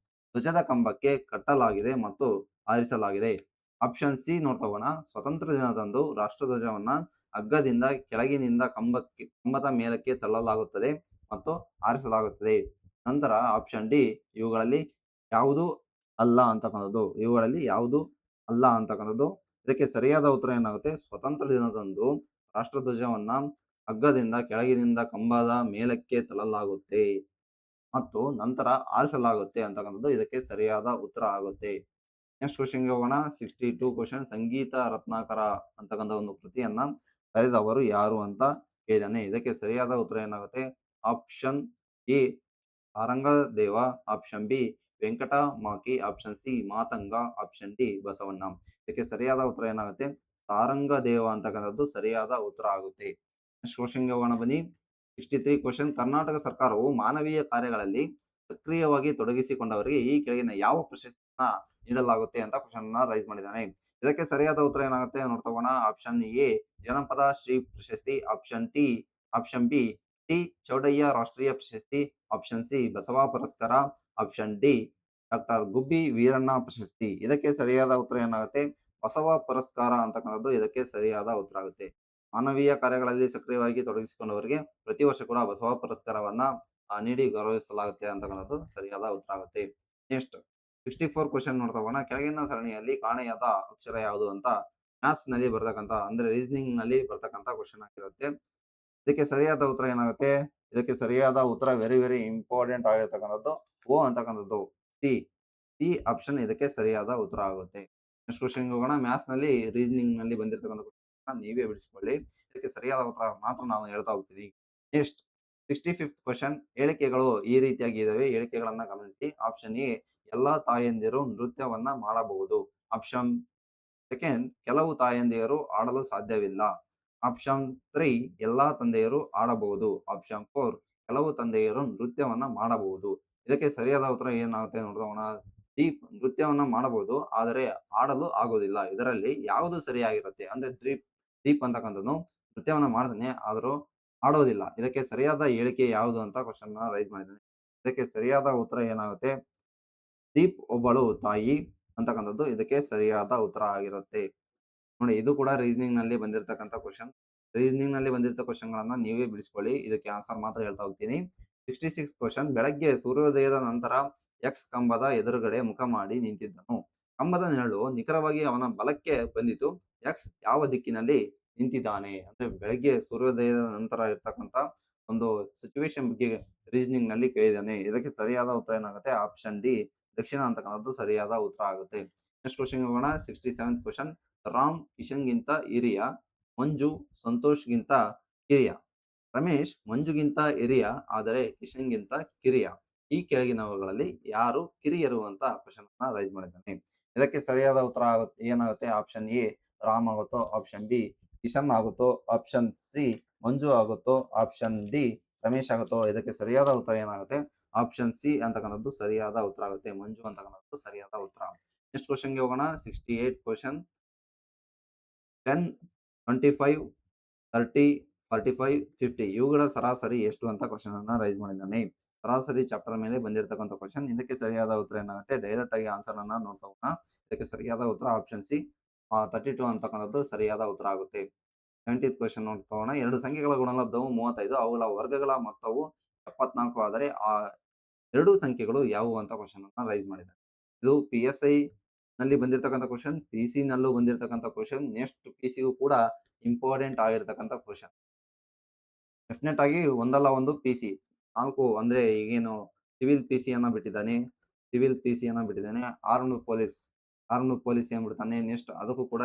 ಧ್ವಜದ ಕಂಬಕ್ಕೆ ಕಟ್ಟಲಾಗಿದೆ ಮತ್ತು ಹಾರಿಸಲಾಗಿದೆ. ಆಪ್ಷನ್ ಸಿ ನೋಡ್ತಾ ಹೋಗೋಣ. ಸ್ವತಂತ್ರ ದಿನದಂದು ರಾಷ್ಟ್ರ ಧ್ವಜವನ್ನ ಹಗ್ಗದಿಂದ ಕೆಳಗಿನಿಂದ ಕಂಬದ ಮೇಲಕ್ಕೆ ತಳ್ಳಲಾಗುತ್ತದೆ ಮತ್ತು ಹಾರಿಸಲಾಗುತ್ತದೆ. ನಂತರ ಆಪ್ಷನ್ ಡಿ ಇವುಗಳಲ್ಲಿ ಯಾವುದು ಅಲ್ಲ ಅಂತಕ್ಕಂಥದ್ದು. ಇವುಗಳಲ್ಲಿ ಯಾವುದು ಅಲ್ಲ ಅಂತಕ್ಕಂಥದ್ದು. ಇದಕ್ಕೆ ಸರಿಯಾದ ಉತ್ತರ ಏನಾಗುತ್ತೆ? ಸ್ವತಂತ್ರ ದಿನದಂದು ರಾಷ್ಟ್ರಧ್ವಜವನ್ನ ಹಗ್ಗದಿಂದ ಕೆಳಗಿನಿಂದ ಕಂಬದ ಮೇಲಕ್ಕೆ ತಳ್ಳಲಾಗುತ್ತೆ ಮತ್ತು ನಂತರ ಆರಿಸಲಾಗುತ್ತೆ ಅಂತಕ್ಕಂಥದ್ದು ಇದಕ್ಕೆ ಸರಿಯಾದ ಉತ್ತರ ಆಗುತ್ತೆ. ನೆಕ್ಸ್ಟ್ ಕ್ವಶನ್ಗೆ ಹೋಗೋಣ. 62 ಕ್ವಶನ್ ಸಂಗೀತ ರತ್ನಾಕರ ಅಂತಕ್ಕಂಥ ಒಂದು ಕೃತಿಯನ್ನ ಬರೆದವರು ಯಾರು ಅಂತ ಕೇಳಿದಾನೆ. ಇದಕ್ಕೆ ಸರಿಯಾದ ಉತ್ತರ ಏನಾಗುತ್ತೆ? Option A Sarangadeva, option B Venkatamakhi, option C Matanga, option D Basavanna. ಇದಕ್ಕೆ ಸರಿಯಾದ ಉತ್ತರ ಏನಾಗುತ್ತೆ? ಸಾರಂಗದೇವ ಅಂತಕ್ಕಂಥದ್ದು ಸರಿಯಾದ ಉತ್ತರ ಆಗುತ್ತೆ. ನೆಕ್ಸ್ಟ್ ಕ್ವಶನ್ಗೆ ಹೋಗೋಣ ಬನ್ನಿ. 63 ಕ್ವಶನ್. ಕರ್ನಾಟಕ ಸರ್ಕಾರವು ಮಾನವೀಯ ಕಾರ್ಯಗಳಲ್ಲಿ ಸಕ್ರಿಯವಾಗಿ ತೊಡಗಿಸಿಕೊಂಡವರಿಗೆ ಈ ಕೆಳಗಿನ ಯಾವ ಪ್ರಶಸ್ತಿಯನ್ನ ನೀಡಲಾಗುತ್ತೆ ಅಂತ ಕ್ವಶನ್ ಅನ್ನ ರೈಸ್ ಮಾಡಿದ್ದಾನೆ. ಇದಕ್ಕೆ ಸರಿಯಾದ ಉತ್ತರ ಏನಾಗುತ್ತೆ ನೋಡ್ತಾ ಹೋಗೋಣ. ಆಪ್ಷನ್ ಎ ಜನಪದ ಶ್ರೀ ಪ್ರಶಸ್ತಿ, ಆಪ್ಷನ್ ಬಿ ಟಿ ಚೌಡಯ್ಯ ರಾಷ್ಟ್ರೀಯ ಪ್ರಶಸ್ತಿ, ಆಪ್ಷನ್ ಸಿ ಬಸವ ಪುರಸ್ಕಾರ, option D doctor Gubbi Veeranna ಪ್ರಶಸ್ತಿ. ಇದಕ್ಕೆ ಸರಿಯಾದ ಉತ್ತರ ಏನಾಗುತ್ತೆ? ಬಸವ ಪುರಸ್ಕಾರ ಅಂತಕ್ಕಂಥದ್ದು ಇದಕ್ಕೆ ಸರಿಯಾದ ಉತ್ತರ ಆಗುತ್ತೆ. ಮಾನವೀಯ ಕಾರ್ಯಗಳಲ್ಲಿ ಸಕ್ರಿಯವಾಗಿ ತೊಡಗಿಸಿಕೊಂಡವರಿಗೆ ಪ್ರತಿ ವರ್ಷ ಕೂಡ ಬಸವ ಪುರಸ್ಕಾರವನ್ನ ನೀಡಿ ಗೌರವಿಸಲಾಗುತ್ತೆ ಅಂತಕ್ಕಂಥದ್ದು ಸರಿಯಾದ ಉತ್ತರ ಆಗುತ್ತೆ. ನೆಕ್ಸ್ಟ್ 64 ಕ್ವಶನ್ ನೋಡ್ತಾ ಹೋಗೋಣ. ಕೆಳಗಿನ ಸರಣಿಯಲ್ಲಿ ಕಾಣೆಯಾದ ಅಕ್ಷರ ಯಾವುದು ಅಂತ ಮ್ಯಾಥ್ಸ್ ನಲ್ಲಿ ಬರ್ತಕ್ಕಂಥ ಅಂದ್ರೆ ರೀಸನಿಂಗ್ ನಲ್ಲಿ ಬರ್ತಕ್ಕಂಥ ಕ್ವಶನ್ ಆಗಿರುತ್ತೆ. ಇದಕ್ಕೆ ಸರಿಯಾದ ಉತ್ತರ ಏನಾಗುತ್ತೆ? ಇದಕ್ಕೆ ಸರಿಯಾದ ಉತ್ತರ ವೆರಿ ವೆರಿ ಇಂಪಾರ್ಟೆಂಟ್ ಆಗಿರ್ತಕ್ಕಂಥದ್ದು ಓ ಅಂತಕ್ಕಂಥದ್ದು ಸಿ. ಸಿ ಆಪ್ಷನ್ ಇದಕ್ಕೆ ಸರಿಯಾದ ಉತ್ತರ ಆಗುತ್ತೆ. ನೆಕ್ಸ್ಟ್ ಕ್ವಶನ್ ಹೋಗೋಣ. ಮ್ಯಾಥ್ಸ್ ನಲ್ಲಿ ರೀಸನಿಂಗ್ ನಲ್ಲಿ ಬಂದಿರತಕ್ಕಂಥ ಕ್ವಶನ್ ನೀವೇ ಬಿಡಿಸಿಕೊಳ್ಳಿ. ಇದಕ್ಕೆ ಸರಿಯಾದ ಉತ್ತರ ಮಾತ್ರ ನಾನು ಹೇಳ್ತಾ ಹೋಗ್ತೀನಿ. Next 65th question. ಹೇಳಿಕೆಗಳು ಈ ರೀತಿಯಾಗಿ ಇದಾವೆ. ಹೇಳಿಕೆಗಳನ್ನ ಗಮನಿಸಿ. ಆಪ್ಷನ್ ಎ ಎಲ್ಲಾ ತಾಯಂದಿರು ನೃತ್ಯವನ್ನ ಮಾಡಬಹುದು. ಆಪ್ಷನ್ ಸೆಕೆಂಡ್ ಕೆಲವು ತಾಯಂದಿರು ಆಡಲು ಸಾಧ್ಯವಿಲ್ಲ. ಆಪ್ಷನ್ 3 ಎಲ್ಲಾ ತಂದೆಯರು ಆಡಬಹುದು. ಆಪ್ಷನ್ 4 ಕೆಲವು ತಂದೆಯರು ನೃತ್ಯವನ್ನ ಮಾಡಬಹುದು. ಇದಕ್ಕೆ ಸರಿಯಾದ ಉತ್ತರ ಏನಾಗುತ್ತೆ ನೋಡೋಣ. ದೀಪ್ ನೃತ್ಯವನ್ನ ಮಾಡಬಹುದು, ಆದರೆ ಆಡಲು ಆಗೋದಿಲ್ಲ. ಇದರಲ್ಲಿ ಯಾವುದು ಸರಿಯಾಗಿರುತ್ತೆ ಅಂದ್ರೆ ದೀಪ್ ಅಂತಕ್ಕಂಥದ್ದು ನೃತ್ಯವನ್ನ ಮಾಡ್ತಾನೆ, ಆದರೂ ಆಡೋದಿಲ್ಲ. ಇದಕ್ಕೆ ಸರಿಯಾದ ಹೇಳಿಕೆ ಯಾವುದು ಅಂತ ಕ್ವಶನ್ ರೈಸ್ ಮಾಡಿದ್ದಾನೆ. ಇದಕ್ಕೆ ಸರಿಯಾದ ಉತ್ತರ ಏನಾಗುತ್ತೆ? ದೀಪ್ ಒಬ್ಬಳು ತಾಯಿ ಅಂತಕ್ಕಂಥದ್ದು ಇದಕ್ಕೆ ಸರಿಯಾದ ಉತ್ತರ ಆಗಿರುತ್ತೆ. ನೋಡಿ, ಇದು ಕೂಡ ರೀಸನಿಂಗ್ ನಲ್ಲಿ ಬಂದಿರತಕ್ಕಂಥ ಕ್ವಶನ್. ರೀಸನಿಂಗ್ ನಲ್ಲಿ ಬಂದಿರತಕ್ಕ ಕ್ವಶನ್ ಗಳನ್ನ ನೀವೇ ಬಿಡಿಸ್ಕೊಳ್ಳಿ. ಇದಕ್ಕೆ ಆನ್ಸರ್ ಮಾತ್ರ ಹೇಳ್ತಾ ಹೋಗ್ತೀನಿ. 66 ಕ್ವಶನ್. ಬೆಳಗ್ಗೆ ಸೂರ್ಯೋದಯದ ನಂತರ ಎಕ್ಸ್ ಕಂಬದ ಎದುರುಗಡೆ ಮುಖ ಮಾಡಿ ನಿಂತಿದ್ದನು. ಕಂಬದ ನೆರಳು ನಿಖರವಾಗಿ ಅವನ ಬಲಕ್ಕೆ ಬಂದಿತು. ಎಕ್ಸ್ ಯಾವ ದಿಕ್ಕಿನಲ್ಲಿ ನಿಂತಿದ್ದಾನೆ? ಅಂದ್ರೆ ಬೆಳಗ್ಗೆ ಸೂರ್ಯೋದಯದ ನಂತರ ಇರ್ತಕ್ಕಂಥ ಒಂದು ಸಿಚುವೇಶನ್ ಬಗ್ಗೆ ರೀಸನಿಂಗ್ ನಲ್ಲಿ ಕೇಳಿದ್ದಾನೆ. ಇದಕ್ಕೆ ಸರಿಯಾದ ಉತ್ತರ ಏನಾಗುತ್ತೆ? ಆಪ್ಷನ್ ಡಿ ದಕ್ಷಿಣ ಅಂತಕ್ಕಂಥದ್ದು ಸರಿಯಾದ ಉತ್ತರ ಆಗುತ್ತೆ. ನೆಕ್ಸ್ಟ್ ಕ್ವಶನ್ ಹೋಗೋಣ. 67th question. ರಾಮ್ ಕಿಶನ್ಗಿಂತ ಹಿರಿಯ, ಮಂಜು ಸಂತೋಷ್ಗಿಂತ ಕಿರಿಯ. ರಮೇಶ್ ಮಂಜುಗಿಂತ ಹಿರಿಯ, ಆದರೆ ಕಿಶನ್ಗಿಂತ ಕಿರಿಯ. ಈ ಕೆಳಗಿನವುಗಳಲ್ಲಿ ಯಾರು ಕಿರಿಯರು ಅಂತ ಕ್ವಶನ್ ಅನ್ನ ರೈಸ್ ಮಾಡಿದ್ದಾನೆ. ಇದಕ್ಕೆ ಸರಿಯಾದ ಉತ್ತರ ಏನಾಗುತ್ತೆ? ಆಪ್ಷನ್ ಎ ರಾಮ್ ಆಗುತ್ತೋ, ಆಪ್ಷನ್ ಬಿ ಕಿಶನ್ ಆಗುತ್ತೋ, ಆಪ್ಷನ್ ಸಿ ಮಂಜು ಆಗುತ್ತೋ, ಆಪ್ಷನ್ ಡಿ ರಮೇಶ್ ಆಗುತ್ತೋ. ಇದಕ್ಕೆ ಸರಿಯಾದ ಉತ್ತರ ಏನಾಗುತ್ತೆ? ಆಪ್ಷನ್ ಸಿ ಅಂತಕ್ಕಂಥದ್ದು ಸರಿಯಾದ ಉತ್ತರ ಆಗುತ್ತೆ. ಮಂಜು ಅಂತಕ್ಕಂಥದ್ದು ಸರಿಯಾದ ಉತ್ತರ. ನೆಕ್ಸ್ಟ್ ಕ್ವಶನ್ಗೆ ಹೋಗೋಣ. 68 ಕ್ವಶನ್. 10, 25, 30, 45, 50 ಇವುಗಳ ಸರಾಸರಿ ಎಷ್ಟು ಅಂತ ಕ್ವಶನ್ ಅನ್ನ ರೈಸ್ ಮಾಡಿದ್ದಾನೆ. ಸರಾಸರಿ ಚಾಪ್ಟರ್ ಮೇಲೆ ಬಂದಿರತಕ್ಕಂಥ ಕ್ವಶನ್. ಇದಕ್ಕೆ ಸರಿಯಾದ ಉತ್ತರ ಏನಾಗುತ್ತೆ? ಡೈರೆಕ್ಟ್ ಆಗಿ ಆನ್ಸರ್ ಅನ್ನ ನೋಡ್ತಾ ಹೋಗೋಣ. ಇದಕ್ಕೆ ಸರಿಯಾದ ಉತ್ತರ ಆಪ್ಷನ್ ಸಿ 32 ಅಂತಕ್ಕಂಥದ್ದು ಸರಿಯಾದ ಉತ್ತರ ಆಗುತ್ತೆ. 70th ಕ್ವಶನ್ ನೋಡ್ತಾ ಹೋಗೋಣ. ಎರಡು ಸಂಖ್ಯೆಗಳ ಗುಣಲಬ್ಧವು 35, ಅವುಗಳ ವರ್ಗಗಳ ಮೊತ್ತವು 74 ಆದರೆ ಆ ಎರಡು ಸಂಖ್ಯೆಗಳು ಯಾವುವು ಅಂತ ಕ್ವಶನ್ ಅನ್ನ ರೈಸ್ ಮಾಡಿದ್ದಾರೆ. ಇದು PSI ನಲ್ಲಿ ಬಂದಿರತಕ್ಕಂಥ ಕ್ವಶನ್, PC ನಲ್ಲೂ ಬಂದಿರತಕ್ಕಂಥ ಕ್ವಶನ್. ನೆಕ್ಸ್ಟ್ PC ಕೂಡ ಇಂಪಾರ್ಟೆಂಟ್ ಆಗಿರ್ತಕ್ಕಂಥ ಕ್ವಶನ್. ಡೆಫಿನೆಟ್ ಆಗಿ ಒಂದಲ್ಲ ಒಂದು PC 4 ಅಂದ್ರೆ ಈಗೇನು ಸಿವಿಲ್ PC ಅನ್ನ ಬಿಟ್ಟಿದ್ದಾನೆ. ಆರ್ಮ್ಡ್ ಪೊಲೀಸ್ ಏನ್ ಬಿಡ್ತಾನೆ. ನೆಕ್ಸ್ಟ್ ಅದಕ್ಕೂ ಕೂಡ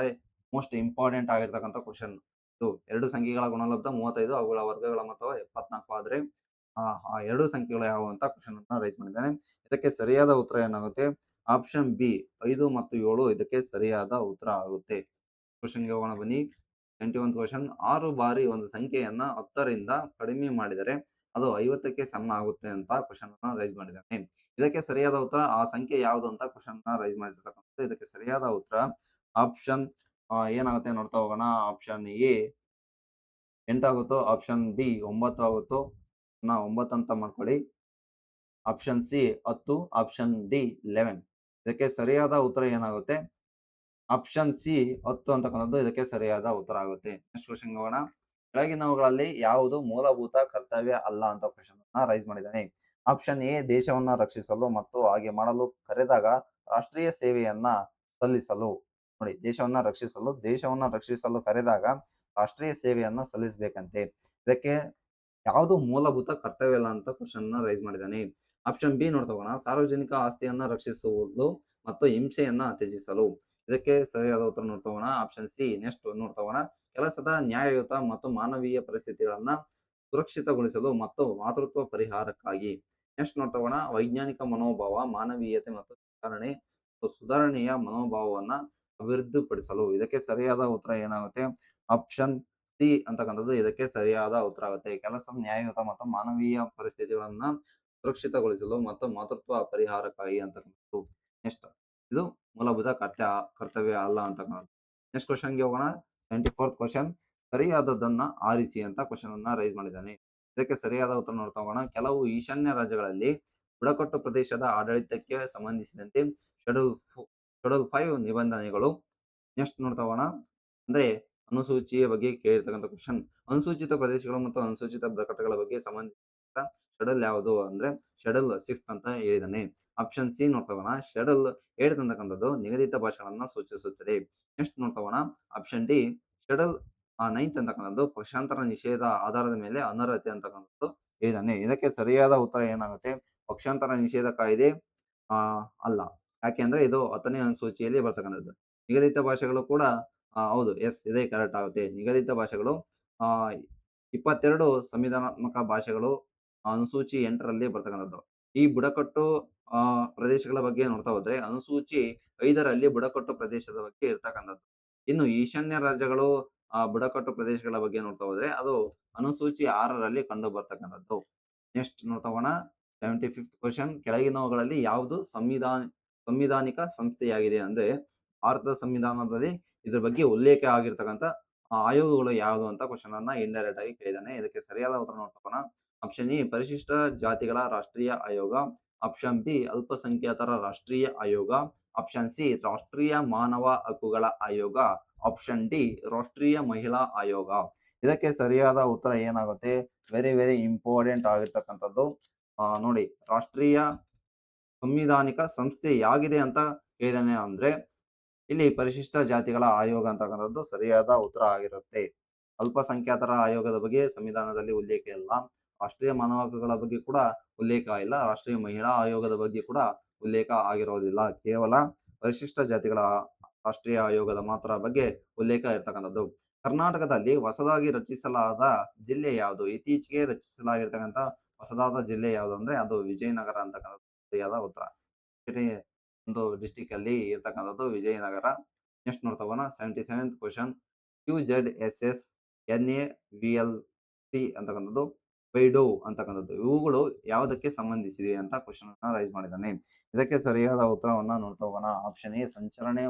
ಮೋಸ್ಟ್ ಇಂಪಾರ್ಟೆಂಟ್ ಆಗಿರ್ತಕ್ಕಂಥ ಕ್ವಶನ್. ಇದು ಎರಡು ಸಂಖ್ಯೆಗಳ ಗುಣಲಬ್ಧ 35, ಅವುಗಳ ವರ್ಗಗಳ ಮೊತ್ತ 74 ಆದ್ರೆ ಆ ಎರಡು ಸಂಖ್ಯೆಗಳು ಯಾವುವು ಅಂತ ಕ್ವಶನ್ ಅನ್ನ ರೈಸ್ ಮಾಡಿದ್ದಾನೆ. ಇದಕ್ಕೆ ಸರಿಯಾದ ಉತ್ತರ ಏನಾಗುತ್ತೆ? ಆಪ್ಷನ್ ಬಿ 5 ಮತ್ತು 7 ಇದಕ್ಕೆ ಸರಿಯಾದ ಉತ್ತರ ಆಗುತ್ತೆ. ಕ್ವಶನ್ಗೆ ಹೋಗೋಣ ಬನ್ನಿ. 21 ಕ್ವಶನ್. 6 ಬಾರಿ ಒಂದು ಸಂಖ್ಯೆಯನ್ನ 10ರಿಂದ ಕಡಿಮೆ ಮಾಡಿದರೆ ಅದು 50ಕ್ಕೆ ಸಮ ಆಗುತ್ತೆ ಅಂತ ಕ್ವಶನ್ ಅನ್ನ ರೈಸ್ ಮಾಡಿದ್ದಾನೆ. ಇದಕ್ಕೆ ಸರಿಯಾದ ಉತ್ತರ ಆ ಸಂಖ್ಯೆ ಯಾವುದು ಅಂತ ಕ್ವಶನ್ ಅನ್ನ ರೈಸ್ ಮಾಡಿರ್ತಕ್ಕಂಥದ್ದು. ಇದಕ್ಕೆ ಸರಿಯಾದ ಉತ್ತರ ಆಪ್ಷನ್ ಏನಾಗುತ್ತೆ ನೋಡ್ತಾ ಹೋಗೋಣ. ಆಪ್ಷನ್ ಎ 8 ಆಗುತ್ತೋ, ಆಪ್ಷನ್ ಬಿ 9 ಆಗುತ್ತೋ, 9 ಅಂತ ಮಾಡ್ಕೊಳ್ಳಿ. Option C 10, option D 11. ಇದಕ್ಕೆ ಸರಿಯಾದ ಉತ್ತರ ಏನಾಗುತ್ತೆ? ಆಪ್ಷನ್ ಸಿ 10 ಅಂತಕ್ಕಂಥದ್ದು ಇದಕ್ಕೆ ಸರಿಯಾದ ಉತ್ತರ ಆಗುತ್ತೆ. ನೆಕ್ಸ್ಟ್ ಕ್ವಶನ್ ಹೋಗೋಣ. ಕೆಳಗಿನವುಗಳಲ್ಲಿ ಯಾವುದು ಮೂಲಭೂತ ಕರ್ತವ್ಯ ಅಲ್ಲ ಅಂತ ಕ್ವಶನ್ ಅನ್ನ ರೈಸ್ ಮಾಡಿದ್ದಾನೆ. ಆಪ್ಷನ್ ಎ ದೇಶವನ್ನ ರಕ್ಷಿಸಲು ಮತ್ತು ಹಾಗೆ ಮಾಡಲು ಕರೆದಾಗ ರಾಷ್ಟ್ರೀಯ ಸೇವೆಯನ್ನ ಸಲ್ಲಿಸಲು. ನೋಡಿ, ದೇಶವನ್ನ ರಕ್ಷಿಸಲು ಕರೆದಾಗ ರಾಷ್ಟ್ರೀಯ ಸೇವೆಯನ್ನ ಸಲ್ಲಿಸಬೇಕಂತೆ. ಇದಕ್ಕೆ ಯಾವುದು ಮೂಲಭೂತ ಕರ್ತವ್ಯ ಇಲ್ಲ ಅಂತ ಕ್ವಶನ್ ಅನ್ನ ರೈಸ್ ಮಾಡಿದ್ದಾನೆ. ಆಪ್ಷನ್ ಬಿ ನೋಡ್ತಾ ಹೋಗೋಣ. ಸಾರ್ವಜನಿಕ ಆಸ್ತಿಯನ್ನ ರಕ್ಷಿಸುವುದು ಮತ್ತು ಹಿಂಸೆಯನ್ನ ತ್ಯಜಿಸಲು. ಇದಕ್ಕೆ ಸರಿಯಾದ ಉತ್ತರ ನೋಡ್ತಾ ಹೋಗೋಣ. Option C. ನೆಕ್ಸ್ಟ್ ನೋಡ್ತಾ ಹೋಗೋಣ. ಕೆಲಸದ ನ್ಯಾಯಯುತ ಮತ್ತು ಮಾನವೀಯ ಪರಿಸ್ಥಿತಿಗಳನ್ನ ಸುರಕ್ಷಿತಗೊಳಿಸಲು ಮತ್ತು ಮಾತೃತ್ವ ಪರಿಹಾರಕ್ಕಾಗಿ. ನೆಕ್ಸ್ಟ್ ನೋಡ್ತಾ ಹೋಗೋಣ. ವೈಜ್ಞಾನಿಕ ಮನೋಭಾವ, ಮಾನವೀಯತೆ ಮತ್ತು ಸುಧಾರಣೆಯ ಮನೋಭಾವವನ್ನ ಅಭಿವೃದ್ಧಿಪಡಿಸಲು. ಇದಕ್ಕೆ ಸರಿಯಾದ ಉತ್ತರ ಏನಾಗುತ್ತೆ? ಆಪ್ಷನ್ ಸಿ ಅಂತಕ್ಕಂಥದ್ದು ಇದಕ್ಕೆ ಸರಿಯಾದ ಉತ್ತರ ಆಗುತ್ತೆ. ಕೆಲಸ, ನ್ಯಾಯಯುತ ಮತ್ತು ಮಾನವೀಯ ಪರಿಸ್ಥಿತಿಗಳನ್ನ ಸುರಕ್ಷಿತಗೊಳಿಸಲು ಮತ್ತು ಮಾತೃತ್ವ ಪರಿಹಾರಕ್ಕಾಗಿ ಅಂತಕ್ಕಂಥದ್ದು. ನೆಕ್ಸ್ಟ್ ಇದು ಮೂಲಭೂತ ಕರ್ತವ್ಯ ಅಲ್ಲ ಅಂತಕ್ಕಂಥದ್ದು. ನೆಕ್ಸ್ಟ್ ಕ್ವಶನ್ಗೆ ಹೋಗೋಣ. 74th question. ಸರಿಯಾದದನ್ನ ಆರಿಸಿ ಅಂತ ಕ್ವಶನ್ ಅನ್ನ ರೈಸ್ ಮಾಡಿದ್ದಾನೆ. ಇದಕ್ಕೆ ಸರಿಯಾದ ಉತ್ತರ ನೋಡ್ತಾ ಹೋಗೋಣ. ಕೆಲವು ಈಶಾನ್ಯ ರಾಜ್ಯಗಳಲ್ಲಿ ಬುಡಕಟ್ಟು ಪ್ರದೇಶದ ಆಡಳಿತಕ್ಕೆ ಸಂಬಂಧಿಸಿದಂತೆ ಶೆಡ್ಯೂಲ್ 5 ನಿಬಂಧನೆಗಳು. ನೆಕ್ಸ್ಟ್ ನೋಡ್ತಾ ಹೋಗೋಣ. ಅಂದ್ರೆ ಅನುಸೂಚಿಯ ಬಗ್ಗೆ ಕೇಳಿರ್ತಕ್ಕಂಥ ಕ್ವಶನ್. ಅನುಸೂಚಿತ ಪ್ರದೇಶಗಳು ಮತ್ತು ಅನುಸೂಚಿತ ಬುಡಕಟ್ಟುಗಳ ಬಗ್ಗೆ ಸಂಬಂಧಿಸಿದ ಶೆಡ್ಯೂಲ್ ಯಾವುದು ಅಂದ್ರೆ ಶೆಡ್ಯೂಲ್ 6 ಅಂತ ಹೇಳಿದಾನೆ. ಆಪ್ಷನ್ ಸಿ ನೋಡ್ತಾ ಹೋಗೋಣ. ಶೆಡ್ಯೂಲ್ 8 ಅಂತಕ್ಕಂಥದ್ದು ನಿಗದಿತ ಭಾಷೆಗಳನ್ನ ಸೂಚಿಸುತ್ತದೆ. ನೆಕ್ಸ್ಟ್ ನೋಡ್ತಾ ಹೋಗೋಣ. ಆಪ್ಷನ್ ಡಿ ಶೆಡ್ಯೂಲ್ 9 ಅಂತಕ್ಕಂಥದ್ದು ಪಕ್ಷಾಂತರ ನಿಷೇಧ ಆಧಾರದ ಮೇಲೆ ಅನರ್ಹತೆ ಅಂತಕ್ಕಂಥದ್ದು ಹೇಳಿದಾನೆ. ಇದಕ್ಕೆ ಸರಿಯಾದ ಉತ್ತರ ಏನಾಗುತ್ತೆ? ಪಕ್ಷಾಂತರ ನಿಷೇಧ ಕಾಯ್ದೆ ಅಲ್ಲ. ಯಾಕೆಂದ್ರೆ ಇದು 10ನೇ ಅನುಸೂಚಿಯಲ್ಲಿ ಬರ್ತಕ್ಕಂಥದ್ದು. ನಿಗದಿತ ಭಾಷೆಗಳು ಕೂಡ ಹೌದು, ಎಸ್, ಇದೇ ಕರೆಕ್ಟ್ ಆಗುತ್ತೆ. ನಿಗದಿತ ಭಾಷೆಗಳು 22 ಸಂವಿಧಾನಾತ್ಮಕ ಭಾಷೆಗಳು ಅನುಸೂಚಿ 8ರಲ್ಲಿ ಬರ್ತಕ್ಕಂಥದ್ದು. ಈ ಬುಡಕಟ್ಟು ಪ್ರದೇಶಗಳ ಬಗ್ಗೆ ನೋಡ್ತಾ ಹೋದ್ರೆ ಅನುಸೂಚಿ 5ರಲ್ಲಿ ಬುಡಕಟ್ಟು ಪ್ರದೇಶದ ಬಗ್ಗೆ ಇರ್ತಕ್ಕಂಥದ್ದು. ಇನ್ನು ಈಶಾನ್ಯ ರಾಜ್ಯಗಳು ಬುಡಕಟ್ಟು ಪ್ರದೇಶಗಳ ಬಗ್ಗೆ ನೋಡ್ತಾ ಹೋದ್ರೆ ಅದು ಅನುಸೂಚಿ 6ರಲ್ಲಿ ಕಂಡು ಬರ್ತಕ್ಕಂಥದ್ದು. ನೆಕ್ಸ್ಟ್ ನೋಡ್ತಾ ಹೋಗೋಣ. 75th question. ಕೆಳಗಿನವುಗಳಲ್ಲಿ ಯಾವುದು ಸಂವಿಧಾನಿಕ ಸಂಸ್ಥೆಯಾಗಿದೆ ಅಂದ್ರೆ ಭಾರತದ ಸಂವಿಧಾನದಲ್ಲಿ ಇದ್ರ ಬಗ್ಗೆ ಉಲ್ಲೇಖ ಆಗಿರ್ತಕ್ಕಂಥ ಆಯೋಗಗಳು ಯಾವುದು ಅಂತ ಕ್ವಶನ್ ಅನ್ನ ಇಂಡೈರೆಕ್ಟ್ ಆಗಿ ಕೇಳಿದಾನೆ. ಇದಕ್ಕೆ ಸರಿಯಾದ ಉತ್ತರ ನೋಡ್ತಾ ಆಪ್ಷನ್ ಎ ಪರಿಶಿಷ್ಟ ಜಾತಿಗಳ ರಾಷ್ಟ್ರೀಯ ಆಯೋಗ, ಆಪ್ಷನ್ ಬಿ ಅಲ್ಪಸಂಖ್ಯಾತರ ರಾಷ್ಟ್ರೀಯ ಆಯೋಗ, ಆಪ್ಷನ್ ಸಿ ರಾಷ್ಟ್ರೀಯ ಮಾನವ ಹಕ್ಕುಗಳ ಆಯೋಗ, ಆಪ್ಷನ್ ಡಿ ರಾಷ್ಟ್ರೀಯ ಮಹಿಳಾ ಆಯೋಗ. ಇದಕ್ಕೆ ಸರಿಯಾದ ಉತ್ತರ ಏನಾಗುತ್ತೆ? ವೆರಿ ವೆರಿ ಇಂಪಾರ್ಟೆಂಟ್ ಆಗಿರ್ತಕ್ಕಂಥದ್ದು. ನೋಡಿ, ರಾಷ್ಟ್ರೀಯ ಸಂವಿಧಾನಿಕ ಸಂಸ್ಥೆ ಯಾಗಿದೆ ಅಂತ ಹೇಳಿದಾನೆ ಅಂದ್ರೆ ಇಲ್ಲಿ ಪರಿಶಿಷ್ಟ ಜಾತಿಗಳ ಆಯೋಗ ಅಂತಕ್ಕಂಥದ್ದು ಸರಿಯಾದ ಉತ್ತರ ಆಗಿರುತ್ತೆ. ಅಲ್ಪಸಂಖ್ಯಾತರ ಆಯೋಗದ ಬಗ್ಗೆ ಸಂವಿಧಾನದಲ್ಲಿ ಉಲ್ಲೇಖ ಇಲ್ಲ. ರಾಷ್ಟ್ರೀಯ ಮಾನವ ಹಕ್ಕುಗಳ ಬಗ್ಗೆ ಕೂಡ ಉಲ್ಲೇಖ ಇಲ್ಲ. ರಾಷ್ಟ್ರೀಯ ಮಹಿಳಾ ಆಯೋಗದ ಬಗ್ಗೆ ಕೂಡ ಉಲ್ಲೇಖ ಆಗಿರೋದಿಲ್ಲ. ಕೇವಲ ಪರಿಶಿಷ್ಟ ಜಾತಿಗಳ ರಾಷ್ಟ್ರೀಯ ಆಯೋಗದ ಮಾತ್ರ ಬಗ್ಗೆ ಉಲ್ಲೇಖ ಇರ್ತಕ್ಕಂಥದ್ದು. ಕರ್ನಾಟಕದಲ್ಲಿ ಹೊಸದಾಗಿ ರಚಿಸಲಾದ ಜಿಲ್ಲೆ ಯಾವುದು? ಇತ್ತೀಚೆಗೆ ರಚಿಸಲಾಗಿರ್ತಕ್ಕಂಥ ಹೊಸದಾದ ಜಿಲ್ಲೆ ಯಾವುದು ಅಂದ್ರೆ ಅದು ವಿಜಯನಗರ ಅಂತಕ್ಕಂಥದ್ದು ಸರಿಯಾದ ಉತ್ತರ. ಒಂದು ಡಿಸ್ಟಿಕ್ ಅಲ್ಲಿ ಇರ್ತಕ್ಕಂಥದ್ದು ವಿಜಯನಗರ. ನೆಕ್ಸ್ಟ್ ನೋಡ್ತಾ ಹೋಗೋಣ. 77th question. QZSS, NAVLC ಅಂತಕ್ಕಂಥದ್ದು ವೈಡೋ ಅಂತಕ್ಕಂಥದ್ದು ಇವುಗಳು ಯಾವುದಕ್ಕೆ ಸಂಬಂಧಿಸಿದೆ ಅಂತ ಕ್ವಶನ್ ಅನ್ನ ರೈಸ್ ಮಾಡಿದ್ದಾನೆ. ಇದಕ್ಕೆ ಸರಿಯಾದ ಉತ್ತರವನ್ನ ನೋಡ್ತಾ ಹೋಗೋಣ. ಆಪ್ಷನ್ ಎ ಸಂಚರಣೆ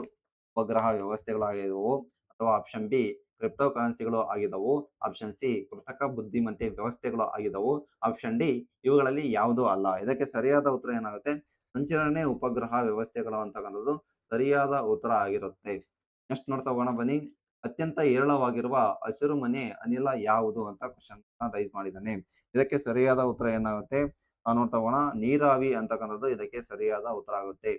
ಉಪಗ್ರಹ ವ್ಯವಸ್ಥೆಗಳಾಗಿದ್ದವು, ಅಥವಾ ಆಪ್ಷನ್ ಬಿ ಕ್ರಿಪ್ಟೋ ಕರೆನ್ಸಿಗಳು ಆಗಿದ್ದವು, ಆಪ್ಷನ್ ಸಿ ಕೃತಕ ಬುದ್ಧಿಮತ್ತೆ ವ್ಯವಸ್ಥೆಗಳು ಆಗಿದ್ದವು, ಆಪ್ಷನ್ ಡಿ ಇವುಗಳಲ್ಲಿ ಯಾವುದೂ ಅಲ್ಲ. ಇದಕ್ಕೆ ಸರಿಯಾದ ಉತ್ತರ ಏನಾಗುತ್ತೆ? ಸಂಚರಣೆ ಉಪಗ್ರಹ ವ್ಯವಸ್ಥೆಗಳು ಅಂತಕ್ಕಂಥದ್ದು ಸರಿಯಾದ ಉತ್ತರ ಆಗಿರುತ್ತೆ. ನೆಕ್ಸ್ಟ್ ನೋಡ್ತಾ ಹೋಗೋಣ ಬನ್ನಿ. ಅತ್ಯಂತ ಹೇರಳವಾಗಿರುವ ಹಸಿರು ಮನೆ ಅನಿಲ ಯಾವುದು ಅಂತ ಕ್ವಶನ್ ರೈಸ್ ಮಾಡಿದ್ದಾನೆ. ಇದಕ್ಕೆ ಸರಿಯಾದ ಉತ್ತರ ಏನಾಗುತ್ತೆ? ನೋಡ್ತಾ ಹೋಗೋಣ. ನೀರಾವಿ ಅಂತಕ್ಕಂಥದ್ದು ಇದಕ್ಕೆ ಸರಿಯಾದ ಉತ್ತರ ಆಗುತ್ತೆ.